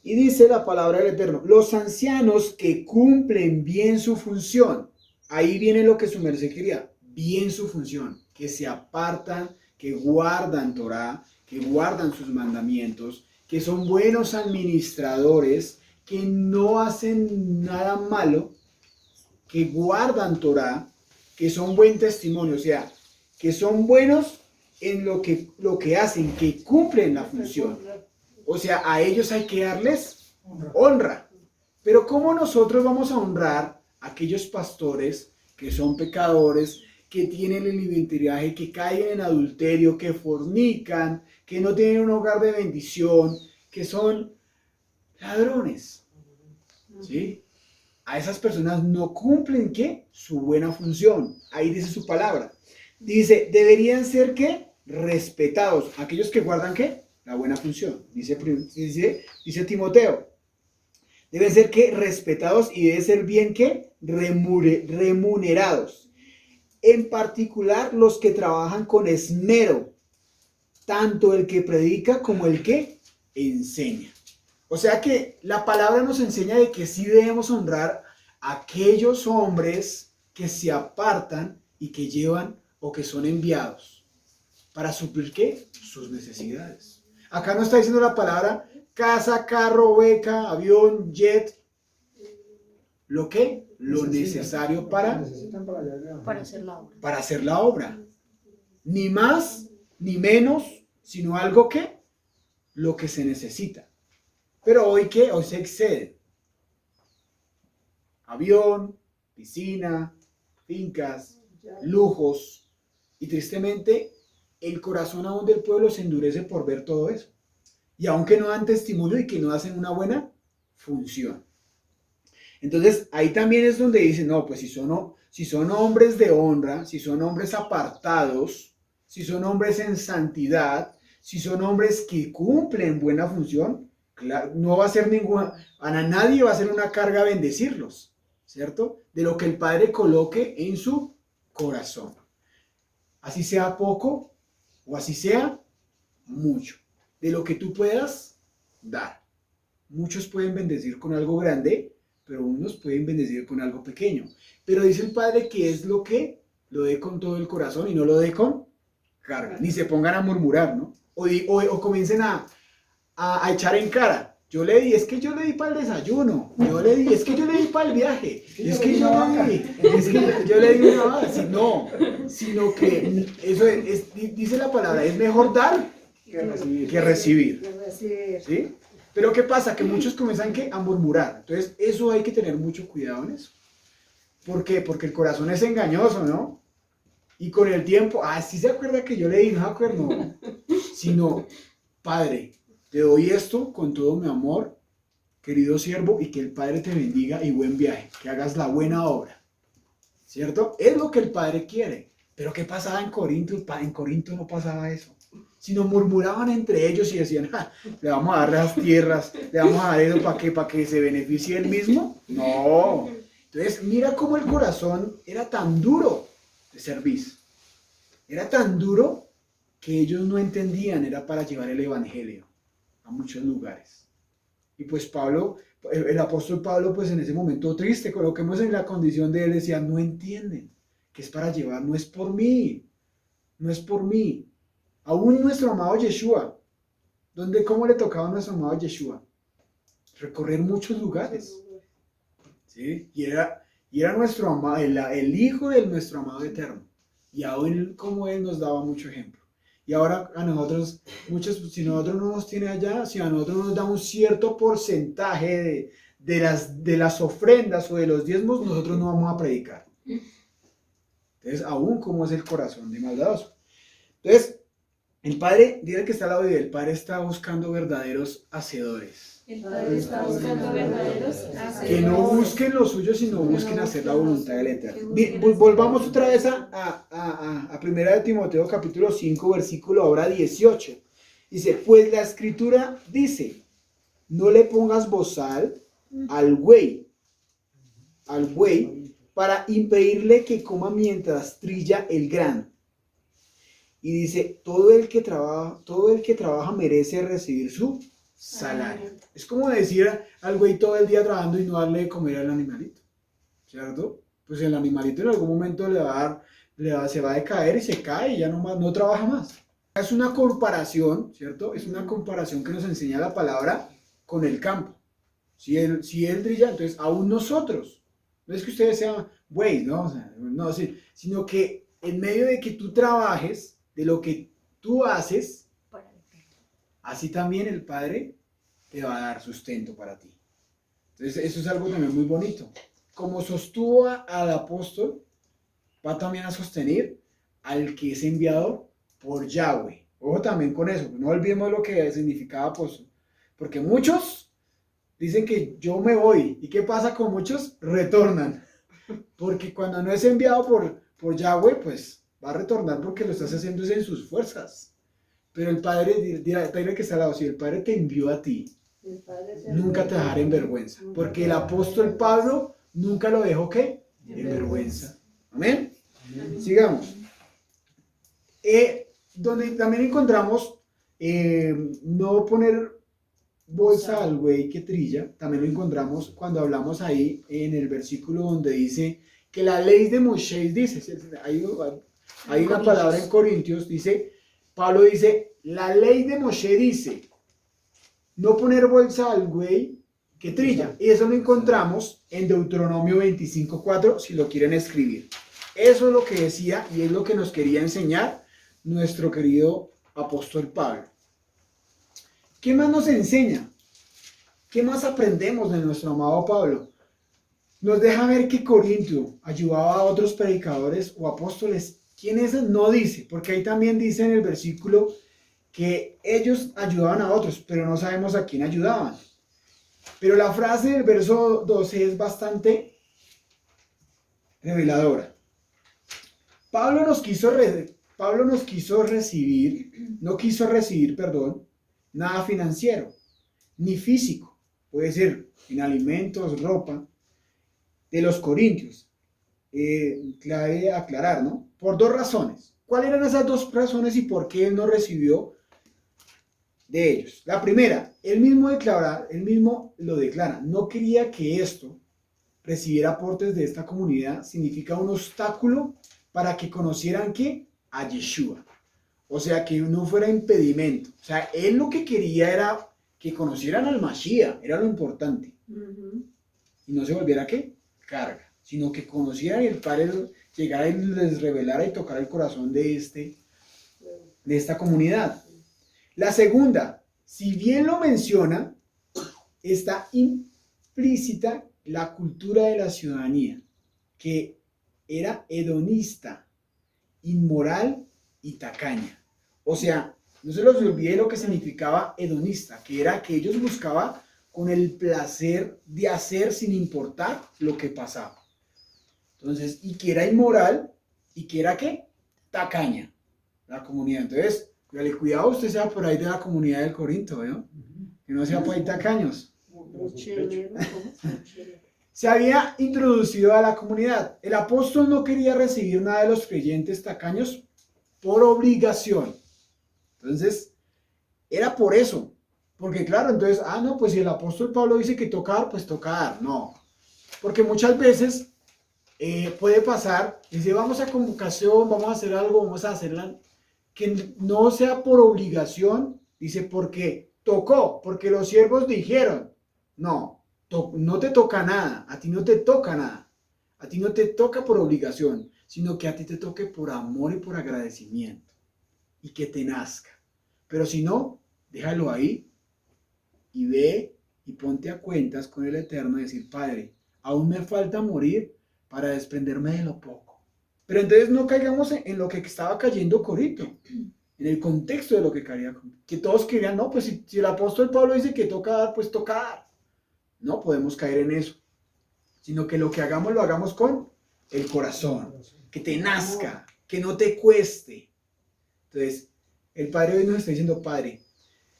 Y dice la palabra del Eterno: los ancianos que cumplen bien su función. Ahí viene lo que su merced quería. Bien su función. Que se apartan, que guardan Torá, que guardan sus mandamientos, que son buenos administradores, que no hacen nada malo, que guardan Torá, que son buen testimonio. O sea, que son buenos en lo que hacen, que cumplen la función. O sea, a ellos hay que darles honra. Pero ¿cómo nosotros vamos a honrar a aquellos pastores que son pecadores, que tienen el libertinaje, que caen en adulterio, que fornican, que no tienen un hogar de bendición, que son ladrones? ¿Sí? A esas personas no cumplen, ¿qué? Su buena función. Ahí dice su palabra. Dice, deberían ser, ¿qué? Respetados. Aquellos que guardan, ¿qué? La buena función, dice Timoteo. Deben ser que respetados y deben ser bien que remunerados. En particular los que trabajan con esmero, tanto el que predica como el que enseña. O sea que la palabra nos enseña de que sí debemos honrar a aquellos hombres que se apartan y que llevan o que son enviados para suplir, ¿qué? Sus necesidades. Acá no está diciendo la palabra casa, carro, beca, avión, jet. ¿Lo qué? Lo necesario para hacer la obra. Para hacer la obra. Ni más, ni menos, sino algo que lo que se necesita. Pero hoy, ¿qué? Hoy se excede. Avión, piscina, fincas, lujos. Y tristemente, el corazón aún del pueblo se endurece por ver todo eso. Y aunque no dan testimonio y que no hacen una buena función. Entonces, ahí también es donde dicen, no, pues si son hombres de honra, si son hombres apartados, si son hombres en santidad, si son hombres que cumplen buena función, claro, no va a ser a nadie va a ser una carga bendecirlos, ¿cierto? De lo que el Padre coloque en su corazón. Así sea poco o así sea mucho, de lo que tú puedas dar. Muchos pueden bendecir con algo grande, pero unos pueden bendecir con algo pequeño. Pero dice el Padre que es lo que lo dé con todo el corazón y no lo dé con carga. Ni se pongan a murmurar, ¿no? O comiencen a echar en cara. Es que yo le di para el desayuno. Es que yo le di para el viaje. Es que yo le di una vaca. No, sino que eso dice la palabra, es mejor dar que recibir. ¿Sí? Pero ¿qué pasa? Que muchos comienzan a murmurar. Entonces, eso hay que tener mucho cuidado en eso. ¿Por qué? Porque el corazón es engañoso, ¿no? Y con el tiempo, sí se acuerda que yo le di, no se acuerda, no. Sino, Padre, te doy esto con todo mi amor, querido siervo, y que el Padre te bendiga y buen viaje, que hagas la buena obra. ¿Cierto? Es lo que el Padre quiere. Pero ¿qué pasaba en Corinto? En Corinto no pasaba eso. Sino murmuraban entre ellos y decían, le vamos a dar las tierras, le vamos a dar eso para que se beneficie él mismo. No. Entonces, mira cómo el corazón era tan duro de servicio. Era tan duro que ellos no entendían, era para llevar el evangelio a muchos lugares. Y pues Pablo, el apóstol Pablo, pues en ese momento triste, coloquemos en la condición de él, decía, no entienden que es para llevar, no es por mí, no es por mí. Aún nuestro amado Yeshua, ¿Cómo le tocaba a nuestro amado Yeshua? Recorrer muchos lugares. ¿Sí? Y era nuestro amado, el hijo de nuestro amado eterno. Y aún como él nos daba mucho ejemplo. Y ahora a nosotros, si nosotros no nos tiene allá, si a nosotros nos da un cierto porcentaje de las ofrendas o de los diezmos, nosotros no vamos a predicar. Entonces, aún como es el corazón de maldadoso. Entonces, el Padre, diga que está al lado de él, el Padre está buscando verdaderos hacedores. El Padre está buscando verdaderos Que no busquen lo suyo, sino busquen hacer la voluntad del Eterno. Volvamos otra vez a 1 de Timoteo capítulo 5, versículo ahora 18. Dice, pues la escritura dice, no le pongas bozal al buey, para impedirle que coma mientras trilla el grano. Y dice, todo el que trabaja merece recibir su salario. Es como decir al güey todo el día trabajando y no darle de comer al animalito, ¿cierto? Pues el animalito en algún momento se va a decaer y se cae y ya no trabaja más. Es una comparación, ¿cierto? Es una comparación que nos enseña la palabra con el campo. Si él trilla, entonces aún nosotros, no es que ustedes sean güeyes, ¿no? O sea, no, sí, sino que en medio de que tú trabajes, de lo que tú haces, así también el Padre te va a dar sustento para ti. Entonces eso es algo también muy bonito. Como sostuvo al apóstol, va también a sostener al que es enviado por Yahweh. Ojo también con eso, no olvidemos lo que significaba apóstol. Porque muchos dicen que yo me voy. ¿Y qué pasa con muchos? Retornan. Porque cuando no es enviado por Yahweh, pues va a retornar porque lo estás haciendo en sus fuerzas. Pero el Padre, dirá que está al lado, si el Padre te envió a ti, nunca te dejará en vergüenza. Porque el apóstol Pablo nunca lo dejó, ¿qué? En vergüenza. Amén. Sigamos. Donde también encontramos no poner bolsa al güey que trilla, también lo encontramos cuando hablamos ahí en el versículo donde dice que la ley de Moisés dice, hay una palabra en Corintios, dice, Pablo dice, la ley de Moisés dice, no poner bolsa al güey que trilla. Y eso lo encontramos en Deuteronomio 25:4, si lo quieren escribir. Eso es lo que decía y es lo que nos quería enseñar nuestro querido apóstol Pablo. ¿Qué más nos enseña? ¿Qué más aprendemos de nuestro amado Pablo? Nos deja ver que Corintio ayudaba a otros predicadores o apóstoles. ¿Quiénes? No dice, porque ahí también dice en el versículo que ellos ayudaban a otros, pero no sabemos a quién ayudaban. Pero la frase del verso 12 es bastante reveladora. Pablo no quiso recibir, nada financiero, ni físico, puede ser en alimentos, ropa, de los corintios. Clave aclarar, ¿no? Por dos razones. ¿Cuáles eran esas dos razones y por qué él no recibió de ellos? La primera, él mismo lo declara, no quería que esto, recibir aportes de esta comunidad, significa un obstáculo para que conocieran ¿qué? A Yeshua. O sea, que no fuera impedimento. O sea, él lo que quería era que conocieran al Mashiach, era lo importante. Y no se volviera ¿qué? Carga, sino que conocieran y el Padre llegara y les revelara y tocara el corazón de esta comunidad. La segunda, si bien lo menciona, está implícita la cultura de la ciudadanía, que era hedonista, inmoral y tacaña. O sea, no se los olvide lo que significaba hedonista, que era que ellos buscaban con el placer de hacer sin importar lo que pasaba. Entonces, y que era inmoral, y que era ¿qué? Tacaña, la comunidad. Entonces, cuidado, usted sea por ahí de la comunidad del Corinto, ¿no? Que no sea por ahí tacaños. Se había introducido a la comunidad. El apóstol no quería recibir nada de los creyentes tacaños por obligación. Entonces, era por eso. Porque claro, entonces, no, pues si el apóstol Pablo dice que tocar, pues tocar. No. Porque muchas veces puede pasar, dice, vamos a convocación, vamos a hacer algo, vamos a hacerla, que no sea por obligación, Dice, porque tocó, porque los siervos dijeron. No, no te toca nada, a ti no te toca nada. A ti no te toca por obligación, sino que a ti te toque por amor y por agradecimiento. Y que te nazca. Pero si no, déjalo ahí y ve y ponte a cuentas con el Eterno y decir, Padre, aún me falta morir para desprenderme de lo poco. Pero entonces no caigamos en lo que estaba cayendo Corito, en el contexto de lo que caía, que todos querían, no, pues si el apóstol Pablo dice que toca dar, pues toca dar. No podemos caer en eso, sino que lo que hagamos lo hagamos con el corazón, que te nazca, que no te cueste. Entonces, el Padre hoy nos está diciendo, Padre,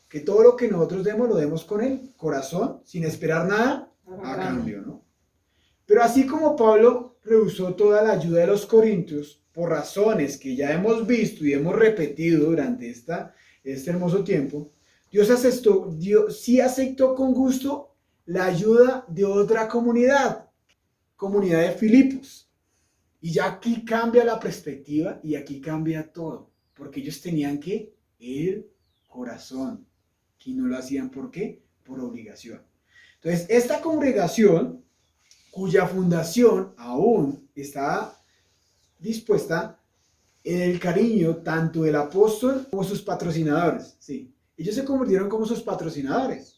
que todo lo que nosotros demos lo demos con el corazón, sin esperar nada a cambio, ¿no? Pero así como Pablo rehusó toda la ayuda de los corintios, por razones que ya hemos visto y hemos repetido durante este hermoso tiempo, Dios sí aceptó con gusto la ayuda de otra comunidad de Filipos. Y ya aquí cambia la perspectiva y aquí cambia todo, porque ellos tenían que el corazón, y no lo hacían ¿por qué? Por obligación. Entonces, esta congregación, cuya fundación aún está dispuesta en el cariño tanto del apóstol como sus patrocinadores. Sí, ellos se convirtieron como sus patrocinadores.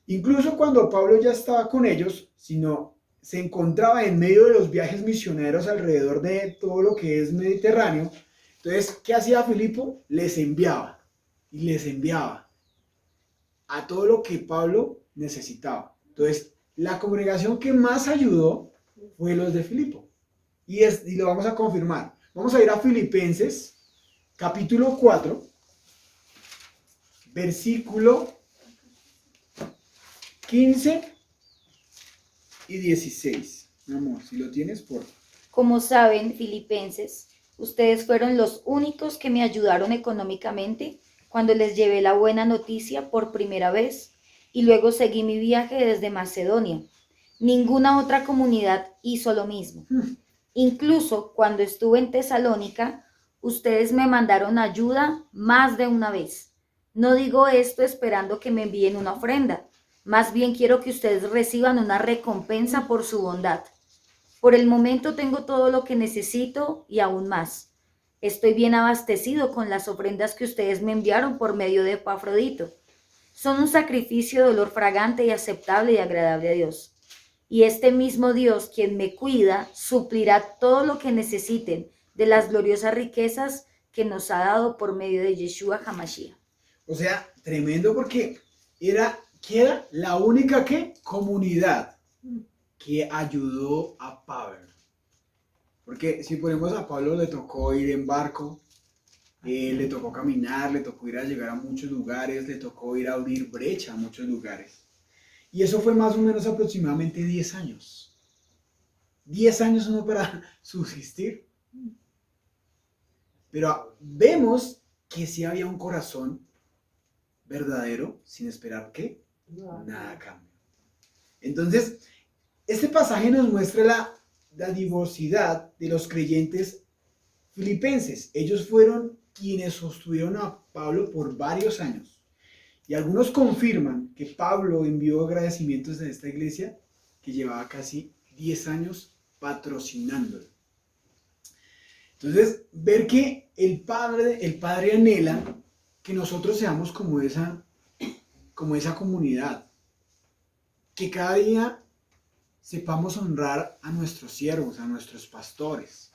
Incluso cuando Pablo ya estaba con ellos, sino se encontraba en medio de los viajes misioneros alrededor de todo lo que es Mediterráneo. Entonces, ¿qué hacía Filipo? Les enviaba y les enviaba a todo lo que Pablo necesitaba. Entonces, la congregación que más ayudó fue los de Filipo. Y lo vamos a confirmar. Vamos a ir a Filipenses, capítulo 4, versículo 15 y 16. Mi amor, si lo tienes, por favor. Como saben, filipenses, ustedes fueron los únicos que me ayudaron económicamente cuando les llevé la buena noticia por primera vez y luego seguí mi viaje desde Macedonia. Ninguna otra comunidad hizo lo mismo. Incluso cuando estuve en Tesalónica, ustedes me mandaron ayuda más de una vez. No digo esto esperando que me envíen una ofrenda. Más bien quiero que ustedes reciban una recompensa por su bondad. Por el momento tengo todo lo que necesito y aún más. Estoy bien abastecido con las ofrendas que ustedes me enviaron por medio de Epafrodito. Son un sacrificio de olor fragante y aceptable y agradable a Dios. Y este mismo Dios, quien me cuida, suplirá todo lo que necesiten de las gloriosas riquezas que nos ha dado por medio de Yeshua HaMashiach. O sea, tremendo porque era la única comunidad que ayudó a Pablo. Porque si ponemos a Pablo, le tocó ir en barco, le tocó caminar, le tocó ir a llegar a muchos lugares, le tocó ir a abrir brecha a muchos lugares. Y eso fue más o menos aproximadamente 10 años. 10 años uno para subsistir. Pero vemos que sí había un corazón verdadero, sin esperar ¿qué? Nada a cambio. Entonces, este pasaje nos muestra la diversidad de los creyentes filipenses. Ellos fueron quienes sostuvieron a Pablo por varios años. Y algunos confirman que Pablo envió agradecimientos de esta iglesia que llevaba casi 10 años patrocinándolo. Entonces, ver que el Padre anhela que nosotros seamos como esa comunidad, que cada día sepamos honrar a nuestros siervos, a nuestros pastores,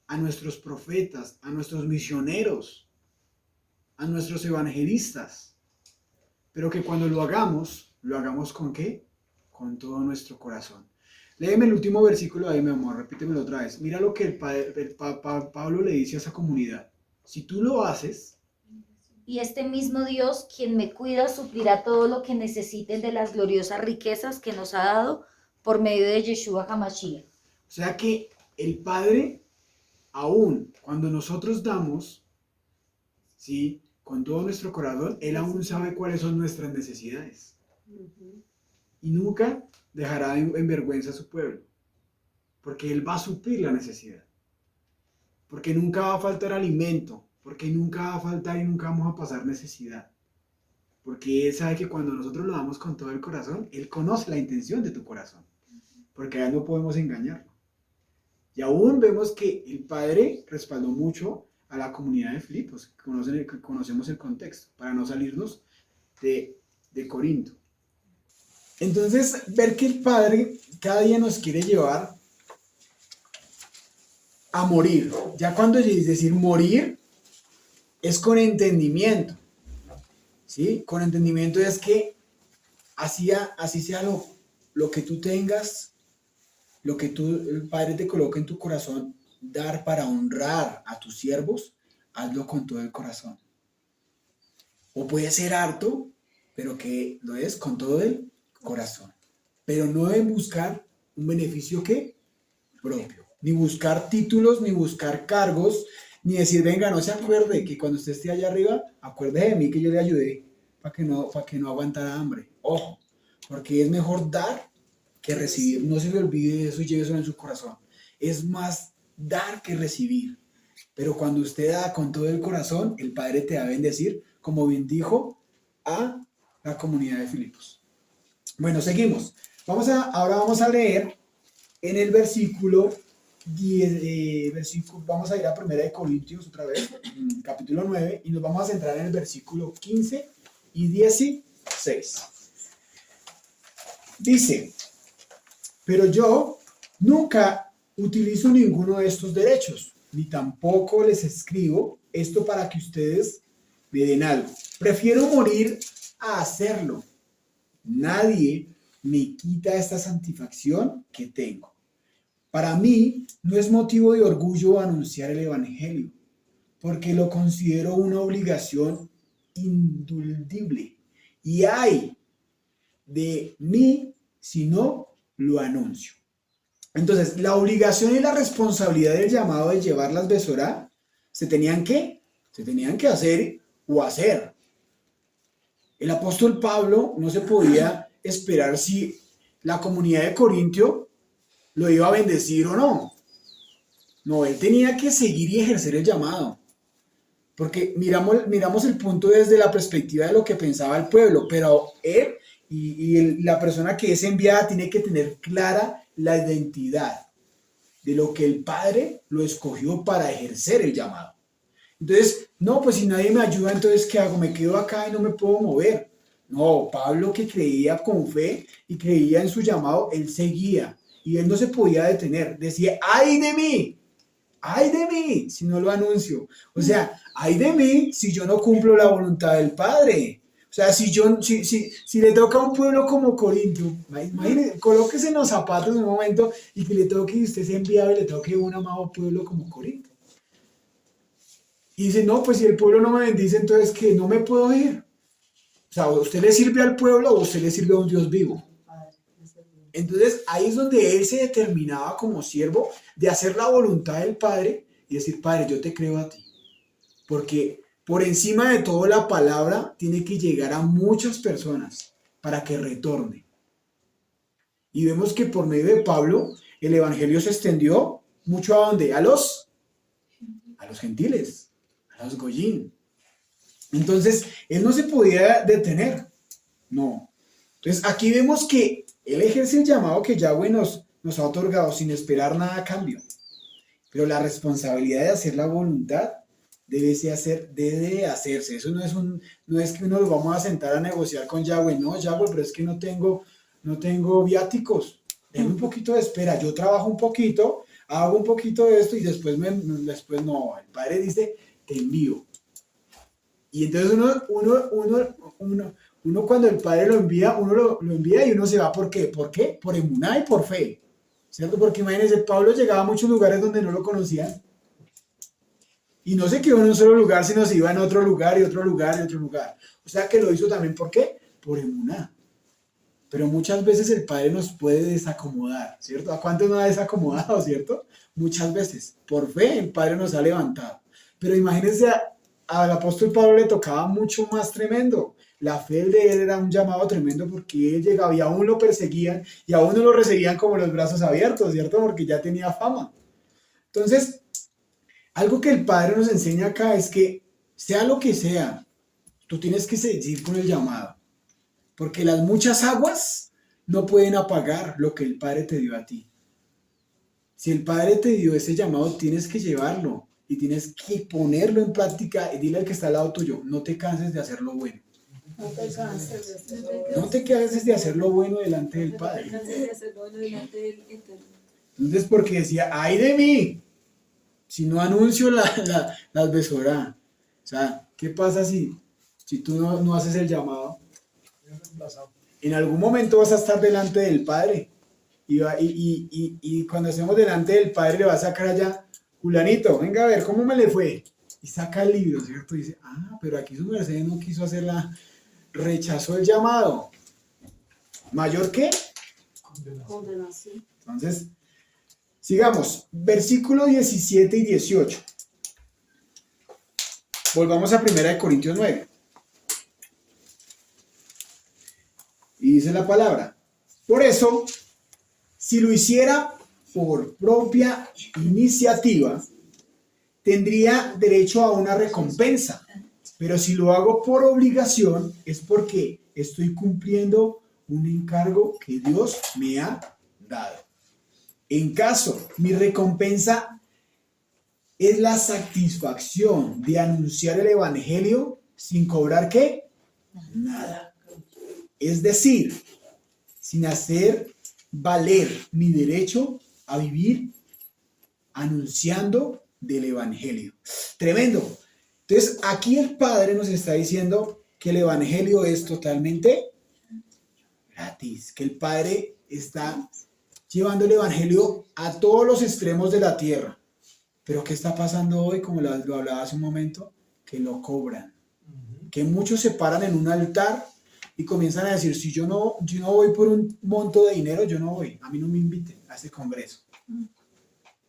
a nuestros profetas, a nuestros misioneros, a nuestros evangelistas, pero que cuando lo hagamos ¿con qué? Con todo nuestro corazón. Léeme el último versículo ahí, mi amor, repítemelo otra vez. Mira lo que Pablo le dice a esa comunidad. Si tú lo haces, y este mismo Dios, quien me cuida, suplirá todo lo que necesiten de las gloriosas riquezas que nos ha dado por medio de Yeshua HaMashiach. O sea que el Padre, aún cuando nosotros damos, ¿sí?, con todo nuestro corazón, Él aún sabe cuáles son nuestras necesidades. Y nunca dejará en vergüenza a su pueblo, porque Él va a suplir la necesidad. Porque nunca va a faltar alimento, porque nunca va a faltar y nunca vamos a pasar necesidad. Porque Él sabe que cuando nosotros lo damos con todo el corazón, Él conoce la intención de tu corazón, porque a Él no podemos engañarlo. Y aún vemos que el Padre respaldó mucho a la comunidad de Filipos, que conocemos el contexto, para no salirnos de Corinto. Entonces, ver que el Padre cada día nos quiere llevar a morir. Ya cuando es decir morir, es con entendimiento. ¿Sí? Con entendimiento es que así sea lo que tú tengas, lo que el Padre te coloque en tu corazón, dar para honrar a tus siervos, hazlo con todo el corazón. O puede ser harto, pero que lo es con todo el corazón. Pero no deben buscar un beneficio que propio, ni buscar títulos, ni buscar cargos, ni decir, venga, no se acuerde que cuando usted esté allá arriba, acuerde de mí que yo le ayudé para que no aguantara hambre. Ojo, porque es mejor dar que recibir. No se le olvide eso y lleve eso en su corazón. Es más dar que recibir. Pero cuando usted da con todo el corazón, el Padre te va a bendecir, como bendijo a la comunidad de Filipos. Bueno, seguimos. Ahora vamos a leer en el versículo 10, vamos a ir a 1 Corintios otra vez, capítulo 9, y nos vamos a centrar en el versículo 15 y 16. Dice, pero yo nunca utilizo ninguno de estos derechos, ni tampoco les escribo esto para que ustedes me den algo. Prefiero morir a hacerlo. Nadie me quita esta satisfacción que tengo. Para mí no es motivo de orgullo anunciar el Evangelio, porque lo considero una obligación indultible. Y ay de mí si no lo anuncio. Entonces, la obligación y la responsabilidad del llamado de llevar las Besorá se tenían que hacer o hacer. El apóstol Pablo no se podía esperar si la comunidad de Corintio lo iba a bendecir o no. No, él tenía que seguir y ejercer el llamado. Porque miramos el punto desde la perspectiva de lo que pensaba el pueblo, pero él la persona que es enviada tiene que tener clara la identidad de lo que el Padre lo escogió para ejercer el llamado. Entonces, no, pues si nadie me ayuda, entonces ¿qué hago? Me quedo acá y no me puedo mover. No, Pablo, que creía con fe y creía en su llamado, él seguía y él no se podía detener. Decía, ¡ay de mí si no lo anuncio! O sea, ¡ay de mí si yo no cumplo la voluntad del Padre! O sea, si le toca a un pueblo como Corinto, imagínese, colóquese en los zapatos en un momento y que le toque y usted sea enviado y le toque a un amado pueblo como Corinto. Y dice, no, pues si el pueblo no me bendice, entonces que no me puedo ir. O sea, ¿o usted le sirve al pueblo o usted le sirve a un Dios vivo? Entonces ahí es donde él se determinaba como siervo de hacer la voluntad del Padre y decir, Padre, yo te creo a ti. Porque por encima de todo la palabra tiene que llegar a muchas personas para que retorne. Y vemos que por medio de Pablo el evangelio se extendió mucho ¿a dónde? A los gentiles, a los goyín. Entonces él no se podía detener. No. Entonces aquí vemos que él ejerce el llamado que Yahweh nos ha otorgado sin esperar nada a cambio. Pero la responsabilidad de hacer la voluntad debe hacerse. Eso no es que uno lo vamos a sentar a negociar con Yahweh. No, Yahweh, pero es que no tengo viáticos. Denme un poquito de espera. Yo trabajo un poquito, hago un poquito de esto y después no. El Padre dice, te envío. Y entonces uno cuando el Padre lo envía, uno lo envía y uno se va. ¿Por qué? ¿Por qué? Por emuná y por fe. ¿Cierto? Porque imagínense, Pablo llegaba a muchos lugares donde no lo conocían. Y no se quedó en un solo lugar, sino se iba en otro lugar y otro lugar y otro lugar. O sea que lo hizo también, ¿por qué? Por emuná. Pero muchas veces el Padre nos puede desacomodar, ¿cierto? ¿A cuántos nos ha desacomodado, cierto? Muchas veces. Por fe el Padre nos ha levantado. Pero imagínense, al apóstol Pablo le tocaba mucho más tremendo. La fe de él era un llamado tremendo porque él llegaba y aún lo perseguían y aún no lo recibían como los brazos abiertos, ¿cierto? Porque ya tenía fama. Entonces, Algo que el Padre nos enseña acá es que, sea lo que sea, tú tienes que seguir con el llamado. Porque las muchas aguas no pueden apagar lo que el Padre te dio a ti. Si el Padre te dio ese llamado, tienes que llevarlo y tienes que ponerlo en práctica y dile al que está al lado tuyo, no te canses de hacer lo bueno. No te canses de hacerlo. No te canses de hacer lo bueno delante del Padre. No te canses de hacerlo delante del Eterno. Entonces, porque decía, ¡ay de mí! Si no anuncio las besorá. O sea, ¿qué pasa si tú no haces el llamado? En algún momento vas a estar delante del Padre. Y cuando estemos delante del Padre le va a sacar allá, Julanito, venga a ver, ¿cómo me le fue? Y saca el libro, ¿cierto? Y dice, pero aquí su merced no quiso hacerla, rechazó el llamado. ¿Mayor qué? Condenación. Entonces, sigamos, versículo 17 y 18. Volvamos a 1 Corintios 9. Y dice la palabra, por eso, si lo hiciera por propia iniciativa, tendría derecho a una recompensa. Pero si lo hago por obligación, es porque estoy cumpliendo un encargo que Dios me ha dado. En caso, mi recompensa es la satisfacción de anunciar el evangelio sin cobrar ¿qué? Nada. Es decir, sin hacer valer mi derecho a vivir anunciando del evangelio. Tremendo. Entonces, aquí el Padre nos está diciendo que el evangelio es totalmente gratis, que el Padre está llevando el evangelio a todos los extremos de la tierra. Pero ¿qué está pasando hoy? Como lo hablaba hace un momento, que lo cobran. Que muchos se paran en un altar y comienzan a decir, si yo no voy por un monto de dinero, yo no voy. A mí no me inviten a este congreso.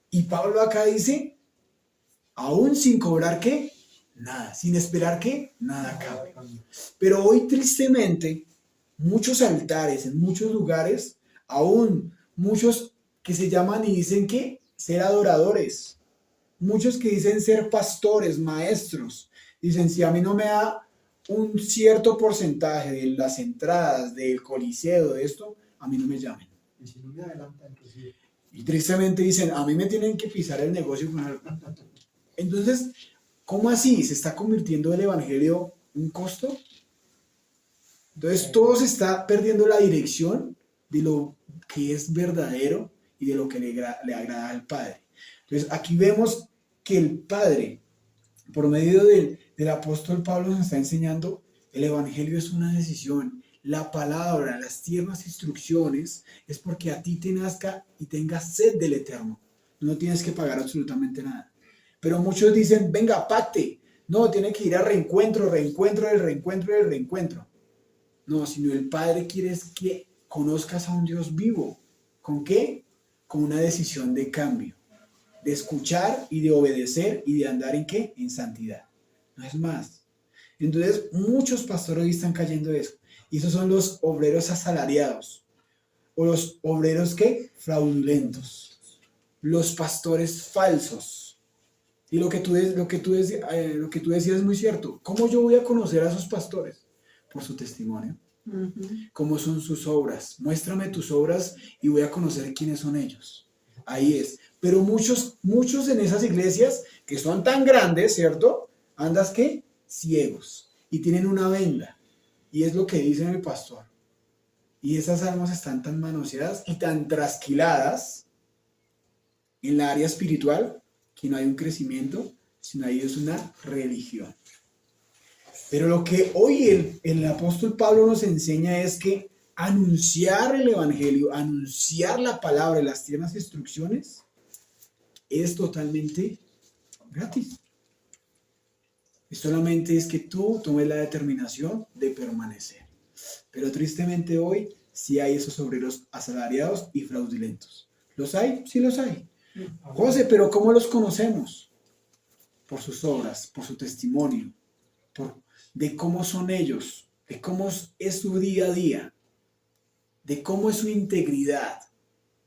Y Pablo acá dice, aún sin cobrar ¿qué? Nada. Sin esperar ¿qué? Nada a cambio. Pero hoy tristemente, muchos altares en muchos lugares, aún muchos que se llaman y dicen que ser adoradores, muchos que dicen ser pastores, maestros, dicen si a mí no me da un cierto porcentaje de las entradas del coliseo, de esto, a mí no me llamen. Y si no me adelanta, inclusive. Y tristemente dicen, a mí me tienen que pisar el negocio con algo. Entonces, ¿cómo así? ¿Se está convirtiendo el evangelio en un costo? Entonces, todo se está perdiendo la dirección de lo que es verdadero y de lo que le agrada al Padre. Entonces, aquí vemos que el Padre, por medio del apóstol Pablo, nos está enseñando, el evangelio es una decisión. La palabra, las tiernas instrucciones, es porque a ti te nazca y tengas sed del eterno. No tienes que pagar absolutamente nada. Pero muchos dicen, venga, pacte. No, tiene que ir a reencuentro. No, sino el Padre quiere que conozcas a un Dios vivo. ¿Con qué? Con una decisión de cambio. De escuchar y de obedecer y de andar ¿en qué? En santidad. No es más. Entonces, muchos pastores hoy están cayendo de eso. Y esos son los obreros asalariados. O los obreros ¿qué? Fraudulentos. Los pastores falsos. Y lo que tú decías es muy cierto. ¿Cómo yo voy a conocer a esos pastores? Por su testimonio. ¿Cómo son sus obras? Muéstrame tus obras y voy a conocer quiénes son ellos. Ahí es. Pero muchos en esas iglesias que son tan grandes, ¿cierto? Andas ¿qué? Ciegos. Y tienen una venda. Y es lo que dice el pastor. Y esas almas están tan manoseadas y tan trasquiladas en la área espiritual que no hay un crecimiento, sino ahí es una religión. Pero lo que hoy el apóstol Pablo nos enseña es que anunciar el evangelio, anunciar la palabra y las tiernas instrucciones es totalmente gratis. Y solamente es que tú tomes la determinación de permanecer. Pero tristemente hoy sí hay esos obreros asalariados y fraudulentos. ¿Los hay? Sí los hay. José, pero ¿cómo los conocemos? Por sus obras, por su testimonio, de cómo son ellos, de cómo es su día a día, de cómo es su integridad,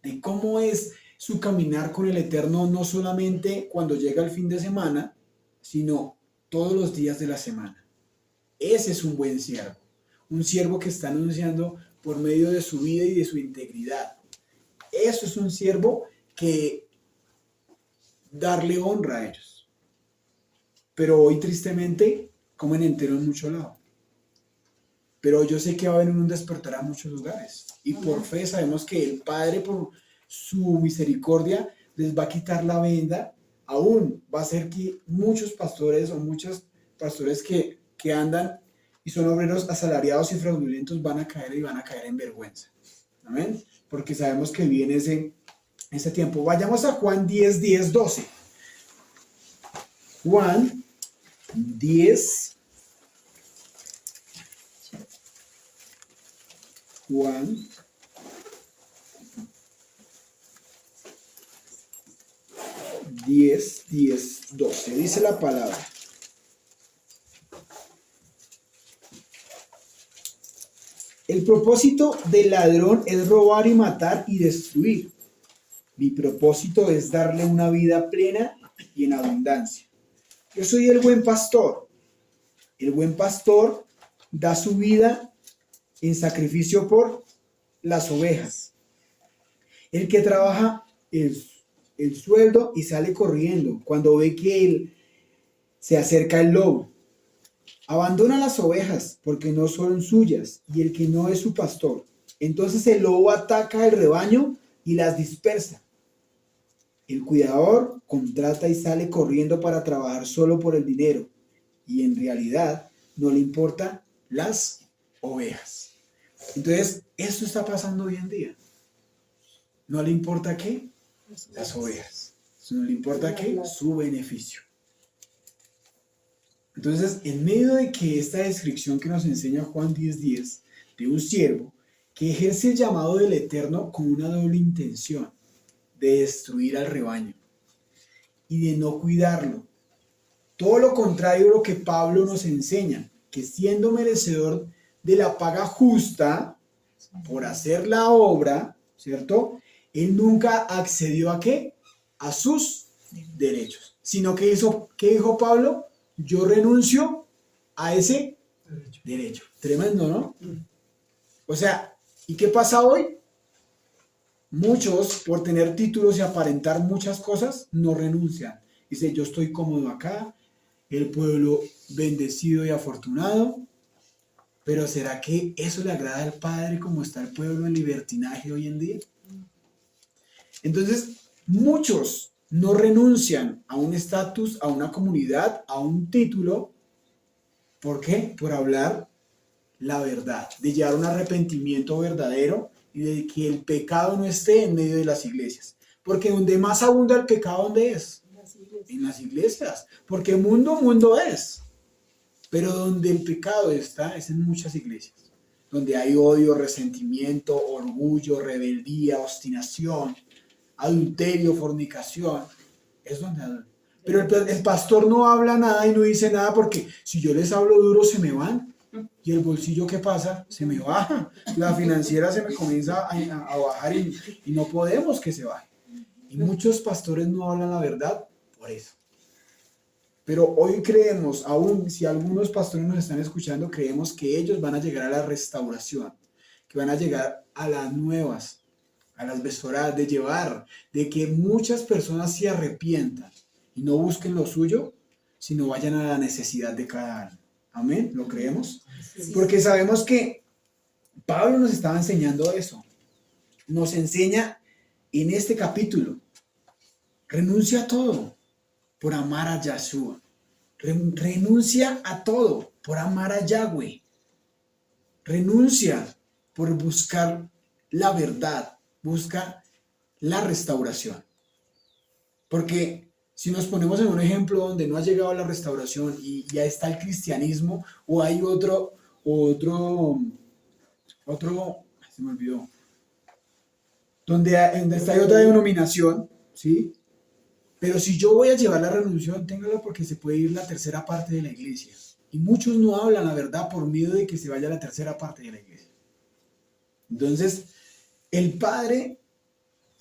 de cómo es su caminar con el Eterno no solamente cuando llega el fin de semana, sino todos los días de la semana. Ese es un buen siervo. Un siervo que está anunciando por medio de su vida y de su integridad. Eso es un siervo que darle honra a ellos. Pero hoy tristemente comen entero en muchos lados. Pero yo sé que va a venir un despertar a muchos lugares. Y por fe sabemos que el Padre, por su misericordia, les va a quitar la venda. Aún va a ser que muchos pastores o muchos pastores que andan y son obreros asalariados y fraudulentos van a caer y van a caer en vergüenza. Amén. Porque sabemos que viene ese tiempo. Vayamos a Juan 10, 10, 12. Juan 10. Juan 10, 10, 12. Dice la palabra. El propósito del ladrón es robar y matar y destruir. Mi propósito es darle una vida plena y en abundancia. Yo soy el buen pastor. El buen pastor da su vida en sacrificio por las ovejas. El que trabaja el sueldo y sale corriendo cuando ve que se acerca el lobo. Abandona las ovejas porque no son suyas y el que no es su pastor. Entonces el lobo ataca el rebaño y las dispersa. El cuidador contrata y sale corriendo para trabajar solo por el dinero y en realidad no le importan las ovejas. Entonces, esto está pasando hoy en día. ¿No le importa qué? Las ovejas. No le importa qué? Su beneficio. Entonces, en medio de que esta descripción que nos enseña Juan 10:10 de un siervo que ejerce el llamado del Eterno con una doble intención de destruir al rebaño y de no cuidarlo. Todo lo contrario a lo que Pablo nos enseña, que siendo merecedor de la paga justa por hacer la obra, ¿cierto? Él nunca accedió ¿a qué? A sus derechos, sino que hizo, ¿qué dijo Pablo? Yo renuncio a ese derecho. Tremendo, ¿no? O sea, ¿y qué pasa hoy? Muchos, por tener títulos y aparentar muchas cosas, no renuncian. Dice, yo estoy cómodo acá, el pueblo bendecido y afortunado, pero ¿será que eso le agrada al Padre como está el pueblo en libertinaje hoy en día? Entonces, muchos no renuncian a un estatus, a una comunidad, a un título. ¿Por qué? Por hablar la verdad, de llevar un arrepentimiento verdadero y de que el pecado no esté en medio de las iglesias. Porque donde más abunda el pecado, ¿dónde es? En las iglesias. Porque mundo es. Pero donde el pecado está es en muchas iglesias. Donde hay odio, resentimiento, orgullo, rebeldía, obstinación, adulterio, fornicación. Es donde... Pero el pastor no habla nada y no dice nada porque si yo les hablo duro se me van. Y el bolsillo, ¿qué pasa? Se me baja. La financiera se me comienza a bajar y no podemos que se baje. Y muchos pastores no hablan la verdad por eso. Pero hoy creemos, aún si algunos pastores nos están escuchando, creemos que ellos van a llegar a la restauración, que van a llegar a las nuevas, a las besoradas, de llevar, de que muchas personas se arrepientan y no busquen lo suyo, sino vayan a la necesidad de cada alma. Amén, ¿lo creemos? Sí. Porque sabemos que Pablo nos estaba enseñando eso. Nos enseña en este capítulo. Renuncia a todo por amar a Yahshua. Renuncia a todo por amar a Yahweh. Renuncia por buscar la verdad. Busca la restauración. Porque si nos ponemos en un ejemplo donde no ha llegado la restauración y ya está el cristianismo, o hay otro, se me olvidó, donde está otra denominación, ¿sí? Pero si yo voy a llevar la renuncia, téngalo porque se puede ir la tercera parte de la iglesia. Y muchos no hablan la verdad por miedo de que se vaya la tercera parte de la iglesia. Entonces, el Padre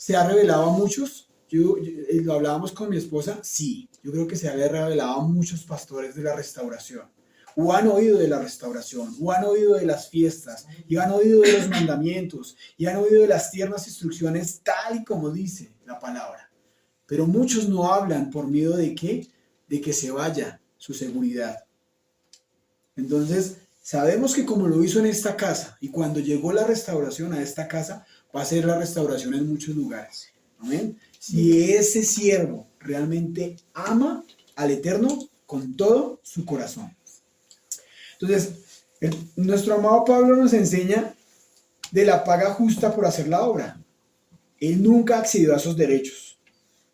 ¿Se ha revelado a muchos? Lo hablábamos con mi esposa, sí, yo creo que se ha revelado a muchos pastores de la restauración, o han oído de la restauración, o han oído de las fiestas, y han oído de los mandamientos, y han oído de las tiernas instrucciones tal y como dice la palabra. Pero muchos no hablan por miedo de ¿qué? De que se vaya su seguridad. Entonces, sabemos que como lo hizo en esta casa, y cuando llegó la restauración a esta casa, va a ser la restauración en muchos lugares. Amén. Si ese siervo realmente ama al Eterno con todo su corazón. Entonces, nuestro amado Pablo nos enseña de la paga justa por hacer la obra. Él nunca accedió a esos derechos,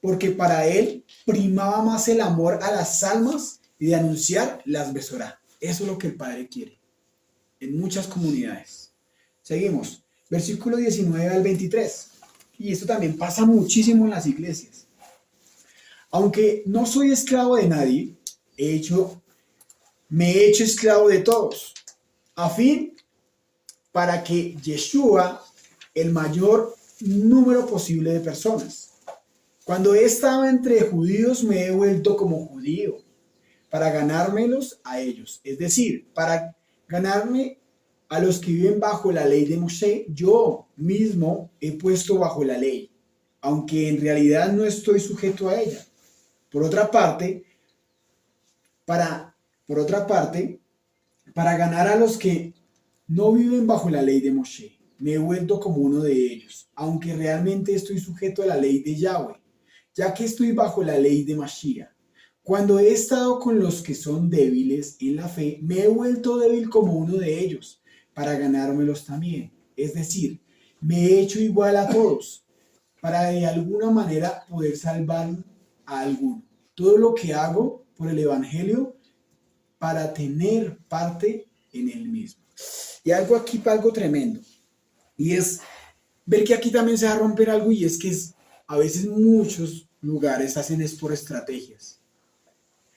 porque para él primaba más el amor a las almas y de anunciar las besorá. Eso es lo que el Padre quiere en muchas comunidades. Seguimos, versículo 19 al 23. Y esto también pasa muchísimo en las iglesias. Aunque no soy esclavo de nadie, me he hecho esclavo de todos, a fin para que Yeshua, el mayor número posible de personas. Cuando he estado entre judíos, me he vuelto como judío, para ganármelos a ellos. Es decir, para ganarme a los que viven bajo la ley de Moshe, yo mismo he puesto bajo la ley, aunque en realidad no estoy sujeto a ella. Por otra parte, para ganar a los que no viven bajo la ley de Moshe, me he vuelto como uno de ellos, aunque realmente estoy sujeto a la ley de Yahweh, ya que estoy bajo la ley de Mashiach. Cuando he estado con los que son débiles en la fe, me he vuelto débil como uno de ellos, para ganármelos también. Es decir, me he hecho igual a todos, para de alguna manera poder salvar a alguno. Todo lo que hago por el Evangelio, para tener parte en él mismo. Y algo tremendo, y es ver que aquí también se va a romper algo, y es que a veces muchos lugares hacen es por estrategias.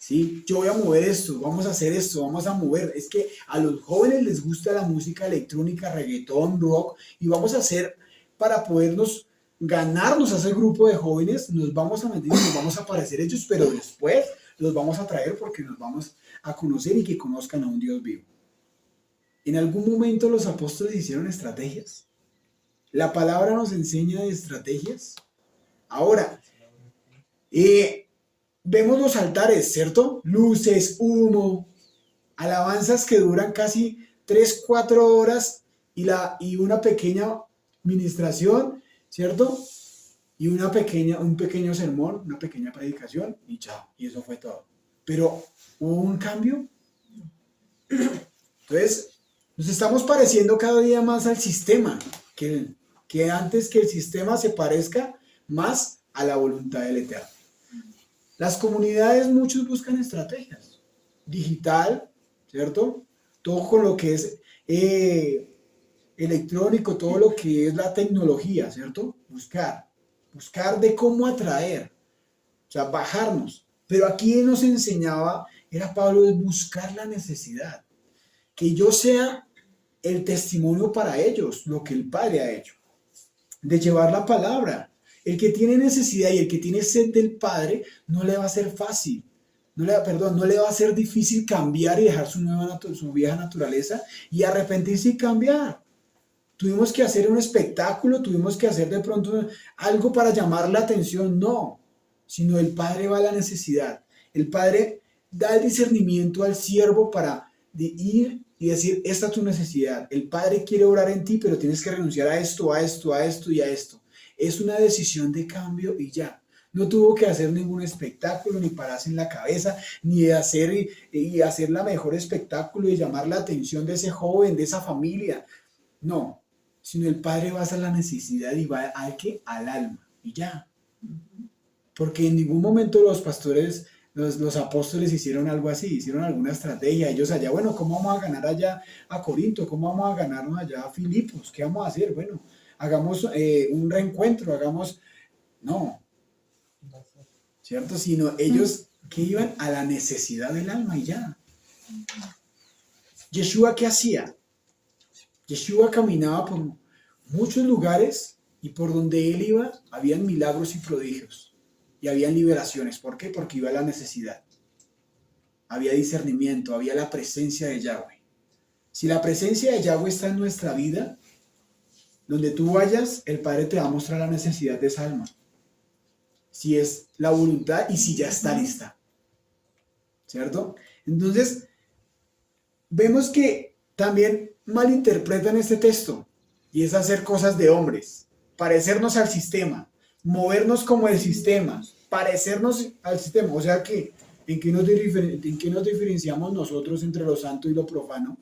¿Sí? Yo voy a mover esto, vamos a hacer esto, vamos a mover. Es que a los jóvenes les gusta la música electrónica, reggaetón, rock, y vamos a hacer para podernos ganarnos a ese grupo de jóvenes, nos vamos a meter y nos vamos a parecer ellos, pero después los vamos a traer porque nos vamos a conocer y que conozcan a un Dios vivo. En algún momento los apóstoles hicieron estrategias. La palabra nos enseña de estrategias. Ahora, vemos los altares, ¿cierto? Luces, humo, alabanzas que duran casi 3-4 horas y una pequeña ministración, ¿cierto? Y un pequeño sermón, una pequeña predicación y chao, y eso fue todo. Pero, ¿hubo un cambio? Entonces, nos estamos pareciendo cada día más al sistema, que antes que el sistema se parezca más a la voluntad del Eterno. Las comunidades, muchos buscan estrategias. Digital, ¿cierto? Todo con lo que es electrónico, todo lo que es la tecnología, ¿cierto? Buscar de cómo atraer, o sea, bajarnos. Pero aquí nos enseñaba, era Pablo, de buscar la necesidad. Que yo sea el testimonio para ellos, lo que el Padre ha hecho. De llevar la palabra. El que tiene necesidad y el que tiene sed del Padre, no le va a ser fácil. No le va a ser difícil cambiar y dejar su vieja naturaleza y arrepentirse y cambiar. Tuvimos que hacer un espectáculo, tuvimos que hacer de pronto algo para llamar la atención. No, sino el Padre va a la necesidad. El Padre da el discernimiento al siervo para ir y decir, esta es tu necesidad. El Padre quiere orar en ti, pero tienes que renunciar a esto, a esto, a esto y a esto. Es una decisión de cambio y ya. No tuvo que hacer ningún espectáculo, ni pararse en la cabeza, ni hacer la mejor espectáculo y llamar la atención de ese joven, de esa familia. No, sino el Padre va a la necesidad y va al alma y ya. Porque en ningún momento los pastores, los apóstoles hicieron algo así, hicieron alguna estrategia. Ellos allá, bueno, ¿cómo vamos a ganar allá a Corinto? ¿Cómo vamos a ganarnos allá a Filipos? ¿Qué vamos a hacer? Bueno, hagamos un reencuentro, no, ¿cierto? Sino ellos que iban a la necesidad del alma y ya. Yeshua, ¿qué hacía? Yeshua caminaba por muchos lugares Y por donde él iba, habían milagros y prodigios. Y habían liberaciones. ¿Por qué? Porque iba la necesidad. Había discernimiento, había la presencia de Yahweh. Si la presencia de Yahweh está en nuestra vida, donde tú vayas, el Padre te va a mostrar la necesidad de esa alma. Si es la voluntad y si ya está lista. ¿Cierto? Entonces, vemos que también malinterpretan este texto. Y es hacer cosas de hombres. Parecernos al sistema. Movernos como el sistema. Parecernos al sistema. O sea que, ¿en qué nos diferenciamos nosotros entre lo santo y lo profano?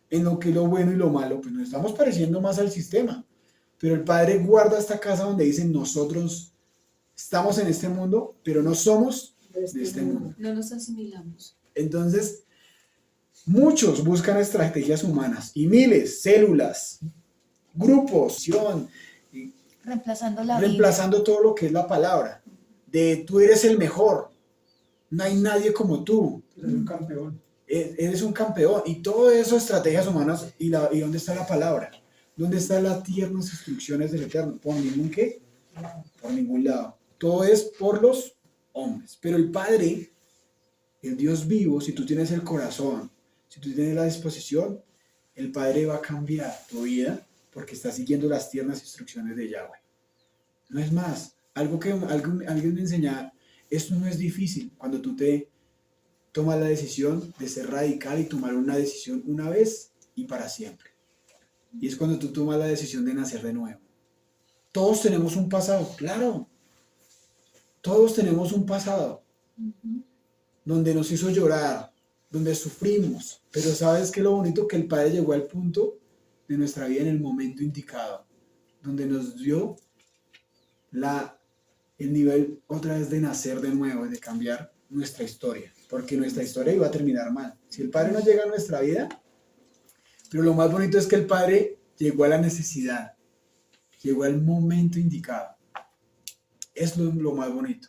En lo que es lo bueno y lo malo, pues nos estamos pareciendo más al sistema. Pero el Padre guarda esta casa donde dicen nosotros estamos en este mundo, pero no somos de este mundo. No nos asimilamos. Entonces, muchos buscan estrategias humanas y miles, células, grupos, reemplazando todo lo que es la palabra. De tú eres el mejor, no hay nadie como tú. Eres un campeón. Eres un campeón y todo eso, estrategias humanas. ¿Y dónde está la palabra? ¿Dónde están las tiernas instrucciones del Eterno? ¿Por ningún qué? Por ningún lado. Todo es por los hombres. Pero el Padre, el Dios vivo, si tú tienes el corazón, si tú tienes la disposición, el Padre va a cambiar tu vida porque está siguiendo las tiernas instrucciones de Yahweh. No es más. Algo que alguien me enseñaba, esto no es difícil cuando tú te toma la decisión de ser radical y tomar una decisión una vez y para siempre. Y es cuando tú tomas la decisión de nacer de nuevo. Todos tenemos un pasado, claro. Todos tenemos un pasado donde nos hizo llorar, donde sufrimos. Pero ¿sabes qué es lo bonito? Que el Padre llegó al punto de nuestra vida en el momento indicado, donde nos dio el nivel otra vez de nacer de nuevo, de cambiar nuestra historia, porque nuestra historia iba a terminar mal. Si el Padre no llega a nuestra vida, pero lo más bonito es que el Padre llegó a la necesidad, llegó al momento indicado. Es lo más bonito,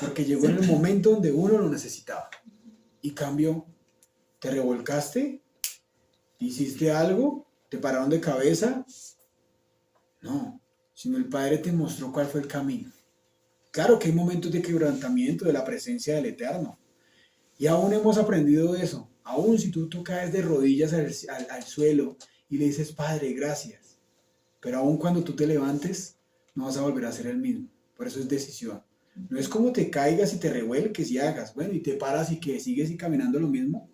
porque llegó en el momento donde uno lo necesitaba. Y cambio, te revolcaste, hiciste algo, te pararon de cabeza. No, sino el Padre te mostró cuál fue el camino. Claro que hay momentos de quebrantamiento de la presencia del Eterno. Y aún hemos aprendido eso. Aún si tú caes de rodillas al suelo y le dices, Padre, gracias. Pero aún cuando tú te levantes, no vas a volver a ser el mismo. Por eso es decisión. No es como te caigas y te revuelques y hagas, bueno, y te paras y que sigues y caminando lo mismo.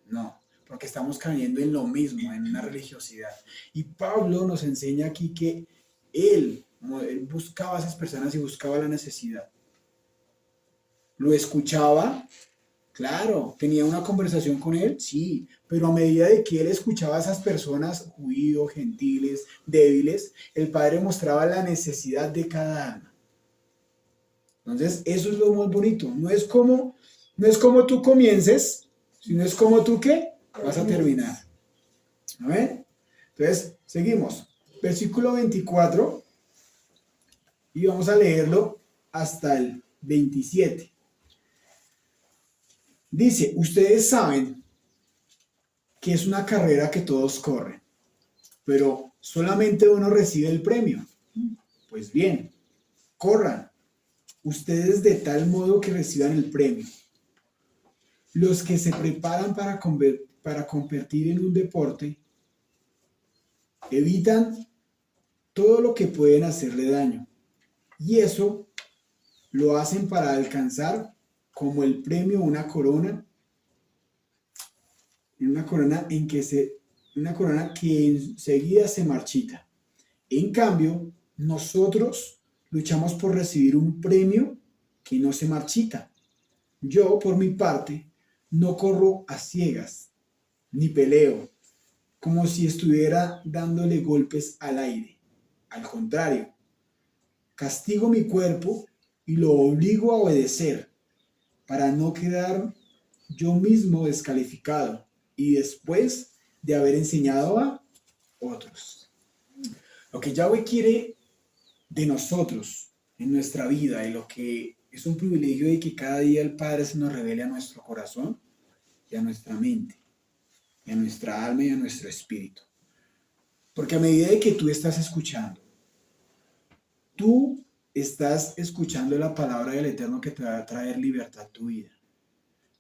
No, porque estamos cayendo en lo mismo, en una religiosidad. Y Pablo nos enseña aquí que él buscaba a esas personas y buscaba la necesidad. Lo escuchaba, claro, tenía una conversación con él, sí, pero a medida de que él escuchaba a esas personas, judíos, gentiles, débiles, el Padre mostraba la necesidad de cada alma. Entonces, eso es lo más bonito. No es como tú comiences, sino es como tú ¿qué? Vas a terminar. ¿Amén? Entonces, seguimos. Versículo 24. Y vamos a leerlo hasta el 27. Dice, ustedes saben que es una carrera que todos corren, pero solamente uno recibe el premio. Pues bien, corran ustedes de tal modo que reciban el premio. Los que se preparan para competir en un deporte evitan todo lo que pueden hacerle daño. Y eso lo hacen para alcanzar como el premio una corona que enseguida se marchita. En cambio, nosotros luchamos por recibir un premio que no se marchita. Yo, por mi parte, no corro a ciegas, ni peleo, como si estuviera dándole golpes al aire. Al contrario, castigo mi cuerpo y lo obligo a obedecer, para no quedar yo mismo descalificado y después de haber enseñado a otros. Lo que Yahweh quiere de nosotros en nuestra vida y lo que es un privilegio de que cada día el Padre se nos revele a nuestro corazón y a nuestra mente, y a nuestra alma y a nuestro espíritu. Porque a medida de que tú estás escuchando tú estás escuchando la palabra del Eterno que te va a traer libertad a tu vida.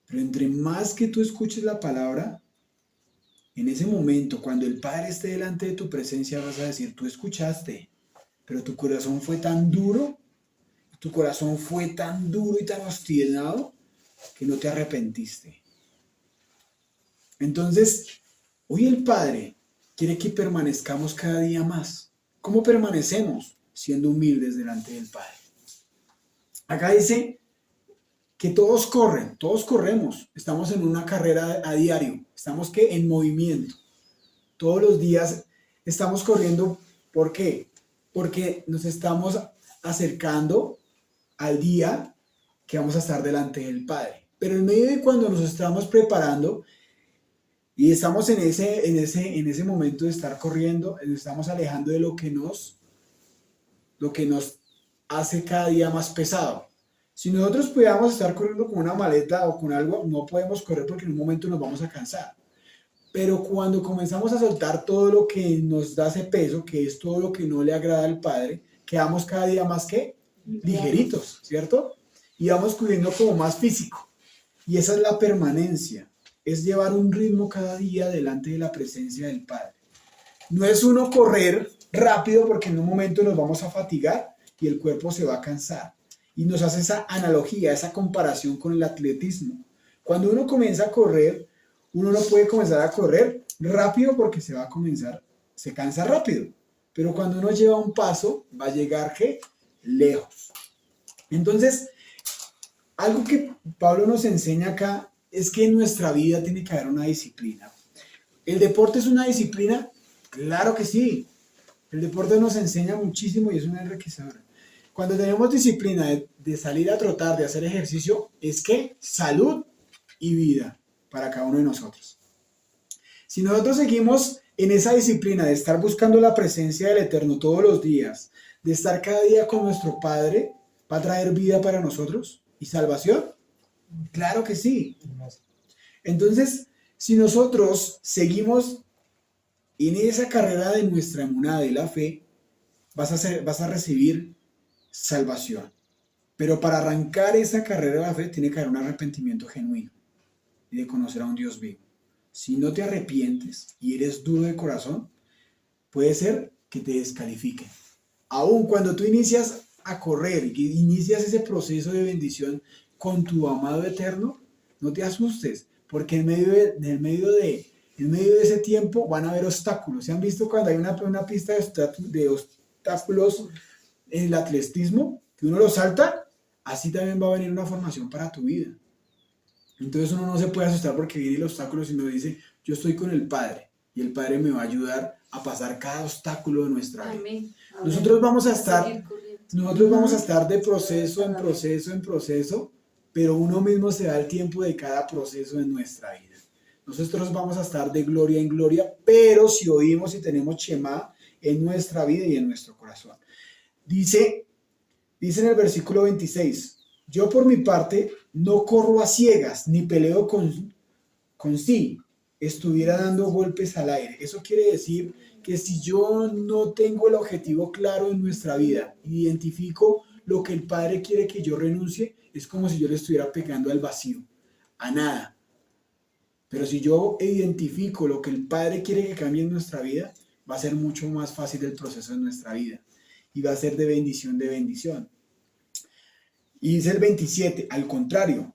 Pero entre más que tú escuches la palabra, en ese momento, cuando el Padre esté delante de tu presencia, vas a decir, tú escuchaste, pero tu corazón fue tan duro, y tan obstinado que no te arrepentiste. Entonces, hoy el Padre quiere que permanezcamos cada día más. ¿Cómo permanecemos? Siendo humildes delante del Padre. Acá dice que todos corren, todos corremos, estamos en una carrera a diario, estamos que en movimiento. Todos los días estamos corriendo, ¿por qué? Porque nos estamos acercando al día que vamos a estar delante del Padre. Pero en medio de cuando nos estamos preparando y estamos en ese momento de estar corriendo, nos estamos alejando de lo que nos hace cada día más pesado. Si nosotros pudiéramos estar corriendo con una maleta o con algo, no podemos correr porque en un momento nos vamos a cansar. Pero cuando comenzamos a soltar todo lo que nos da ese peso, que es todo lo que no le agrada al Padre, quedamos cada día más que ligeritos, ¿cierto? Y vamos corriendo como más físico. Y esa es la permanencia, es llevar un ritmo cada día delante de la presencia del Padre. No es uno correr rápido porque en un momento nos vamos a fatigar y el cuerpo se va a cansar. Y nos hace esa analogía, esa comparación con el atletismo. Cuando uno comienza a correr, uno no puede comenzar a correr rápido porque se cansa rápido. Pero cuando uno lleva un paso, va a llegar ¿qué? Lejos. Entonces, algo que Pablo nos enseña acá es que en nuestra vida tiene que haber una disciplina. ¿El deporte es una disciplina? Claro que sí. El deporte nos enseña muchísimo y es una enriquecedora. Cuando tenemos disciplina de salir a trotar, de hacer ejercicio, es que salud y vida para cada uno de nosotros. Si nosotros seguimos en esa disciplina de estar buscando la presencia del Eterno todos los días, de estar cada día con nuestro Padre, ¿va a traer vida para nosotros y salvación? Claro que sí. Entonces, si nosotros seguimos en esa carrera de nuestra emuná, de la fe, vas a recibir salvación. Pero para arrancar esa carrera de la fe tiene que haber un arrepentimiento genuino y de conocer a un Dios vivo. Si no te arrepientes y eres duro de corazón, puede ser que te descalifiquen. Aún cuando tú inicias a correr y inicias ese proceso de bendición con tu amado eterno, no te asustes, porque en medio de ese tiempo van a haber obstáculos. ¿Se han visto cuando hay una pista de obstáculos en el atletismo, que uno lo salta? Así también va a venir una formación para tu vida. Entonces uno no se puede asustar porque viene el obstáculo, sino dice, yo estoy con el Padre y el Padre me va a ayudar a pasar cada obstáculo de nuestra vida. Amén. Nosotros vamos a estar de proceso en proceso, pero uno mismo se da el tiempo de cada proceso en nuestra vida. Nosotros vamos a estar de gloria en gloria, pero si oímos y tenemos Shema en nuestra vida y en nuestro corazón. Dice en el versículo 26, yo por mi parte no corro a ciegas, ni peleo con sí, estuviera dando golpes al aire. Eso quiere decir que si yo no tengo el objetivo claro en nuestra vida, identifico lo que el Padre quiere que yo renuncie, es como si yo le estuviera pegando al vacío, a nada. Pero si yo identifico lo que el Padre quiere que cambie en nuestra vida, va a ser mucho más fácil el proceso de nuestra vida. Y va a ser de bendición. Y dice el 27, al contrario,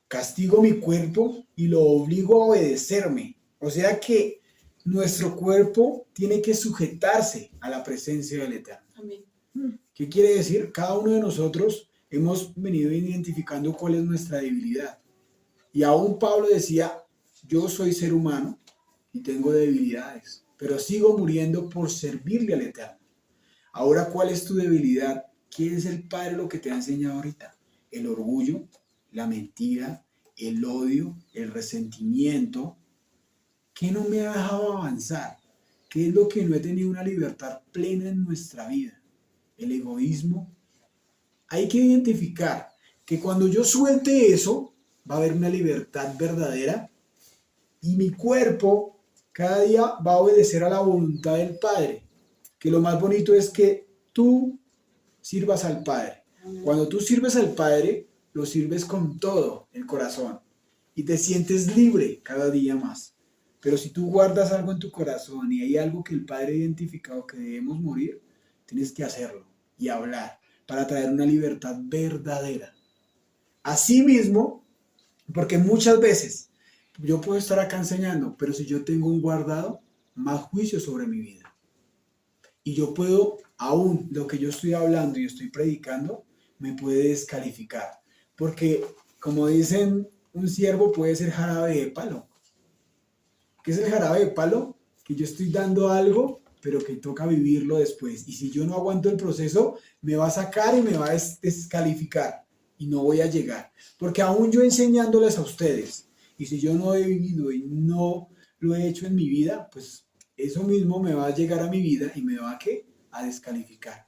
castigo mi cuerpo y lo obligo a obedecerme. O sea que nuestro cuerpo tiene que sujetarse a la presencia del Eterno. Amén. ¿Qué quiere decir? Cada uno de nosotros hemos venido identificando cuál es nuestra debilidad. Y aún Pablo decía, yo soy ser humano y tengo debilidades, pero sigo muriendo por servirle al Eterno. Ahora, ¿cuál es tu debilidad? ¿Qué es el Padre lo que te ha enseñado ahorita? El orgullo, la mentira, el odio, el resentimiento. ¿Qué no me ha dejado avanzar? ¿Qué es lo que no he tenido una libertad plena en nuestra vida? El egoísmo. Hay que identificar que cuando yo suelte eso, va a haber una libertad verdadera y mi cuerpo cada día va a obedecer a la voluntad del Padre. Que lo más bonito es que tú sirvas al Padre. Cuando tú sirves al Padre, lo sirves con todo el corazón y te sientes libre cada día más. Pero si tú guardas algo en tu corazón y hay algo que el Padre ha identificado que debemos morir, tienes que hacerlo y hablar para traer una libertad verdadera. Asimismo, porque muchas veces yo puedo estar acá enseñando, pero si yo tengo un guardado, más juicio sobre mi vida. Y yo puedo, aún lo que yo estoy hablando y estoy predicando, me puede descalificar. Porque, como dicen, un ciervo puede ser jarabe de palo. ¿Qué es el jarabe de palo? Que yo estoy dando algo, pero que toca vivirlo después. Y si yo no aguanto el proceso, me va a sacar y me va a descalificar. Y no voy a llegar. Porque aún yo enseñándoles a ustedes, y si yo no he vivido y no lo he hecho en mi vida, pues eso mismo me va a llegar a mi vida y me va a descalificar.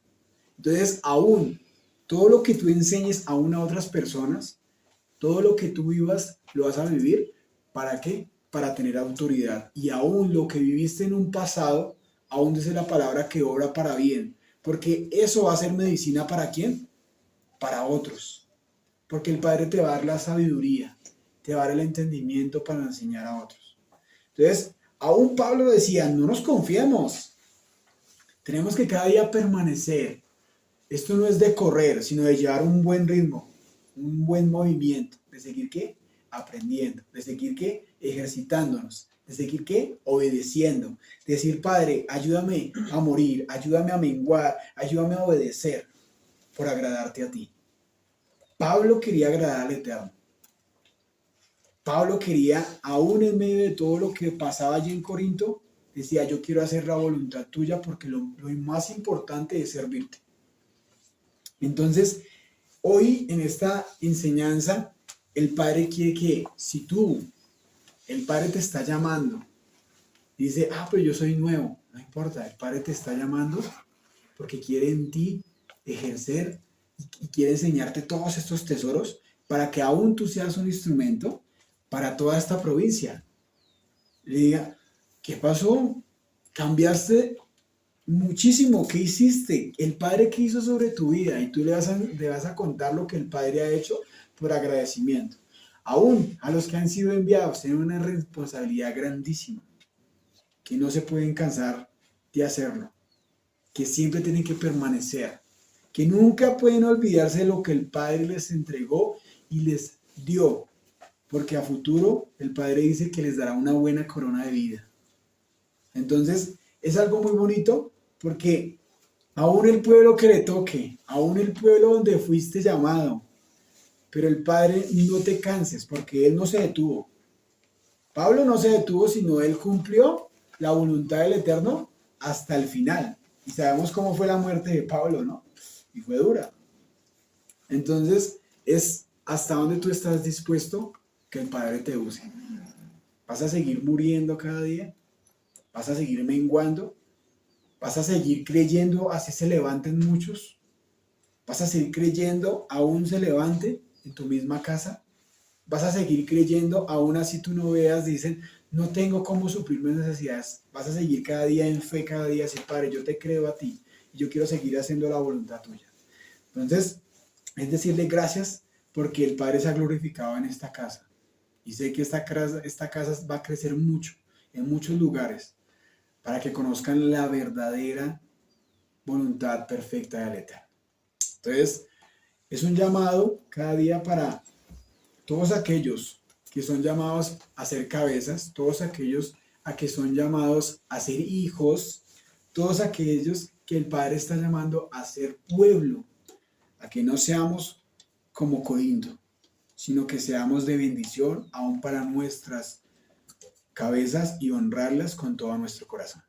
Entonces, aún todo lo que tú enseñes aún a otras personas, todo lo que tú vivas, lo vas a vivir. ¿Para qué? Para tener autoridad. Y aún lo que viviste en un pasado, aún dice la palabra que obra para bien. Porque eso va a ser medicina ¿para quién? Para otros. Porque el Padre te va a dar la sabiduría, te va a dar el entendimiento para enseñar a otros. Entonces, aún Pablo decía, no nos confiemos. Tenemos que cada día permanecer. Esto no es de correr, sino de llevar un buen ritmo, un buen movimiento. ¿De seguir qué? Aprendiendo. ¿De seguir qué? Ejercitándonos. ¿De seguir qué? Obedeciendo. Decir, Padre, ayúdame a morir, ayúdame a menguar, ayúdame a obedecer por agradarte a ti. Pablo quería agradar al Eterno. Pablo quería, aún en medio de todo lo que pasaba allí en Corinto, decía, yo quiero hacer la voluntad tuya porque lo más importante es servirte. Entonces, hoy en esta enseñanza, el Padre quiere que si el Padre te está llamando, dice, pero yo soy nuevo, no importa, el Padre te está llamando porque quiere en ti ejercer y quiere enseñarte todos estos tesoros para que aún tú seas un instrumento para toda esta provincia. Le diga, ¿qué pasó? Cambiaste muchísimo. ¿Qué hiciste? El Padre que hizo sobre tu vida y tú le vas a contar lo que el Padre ha hecho por agradecimiento. Aún a los que han sido enviados tienen una responsabilidad grandísima que no se pueden cansar de hacerlo, que siempre tienen que permanecer, que nunca pueden olvidarse de lo que el Padre les entregó y les dio, porque a futuro el Padre dice que les dará una buena corona de vida. Entonces es algo muy bonito porque aún el pueblo que le toque, aún el pueblo donde fuiste llamado, pero el Padre, no te canses porque Él no se detuvo. Pablo no se detuvo, sino Él cumplió la voluntad del Eterno hasta el final. Y sabemos cómo fue la muerte de Pablo, ¿no? Y fue dura. Entonces, es hasta donde tú estás dispuesto que el Padre te use. ¿Vas a seguir muriendo cada día? ¿Vas a seguir menguando? ¿Vas a seguir creyendo así se levanten muchos? ¿Vas a seguir creyendo aún se levante en tu misma casa? ¿Vas a seguir creyendo aún así tú no veas, dicen, no tengo cómo suplir mis necesidades? ¿Vas a seguir cada día en fe, cada día así, Padre, yo te creo a ti y yo quiero seguir haciendo la voluntad tuya? Entonces, es decirle gracias porque el Padre se ha glorificado en esta casa. Y sé que esta casa va a crecer mucho, en muchos lugares, para que conozcan la verdadera voluntad perfecta del Eterno. Entonces, es un llamado cada día para todos aquellos que son llamados a ser cabezas, todos aquellos a que son llamados a ser hijos, todos aquellos que el Padre está llamando a ser pueblo, a que no seamos como Corinto, sino que seamos de bendición aún para nuestras cabezas y honrarlas con todo nuestro corazón.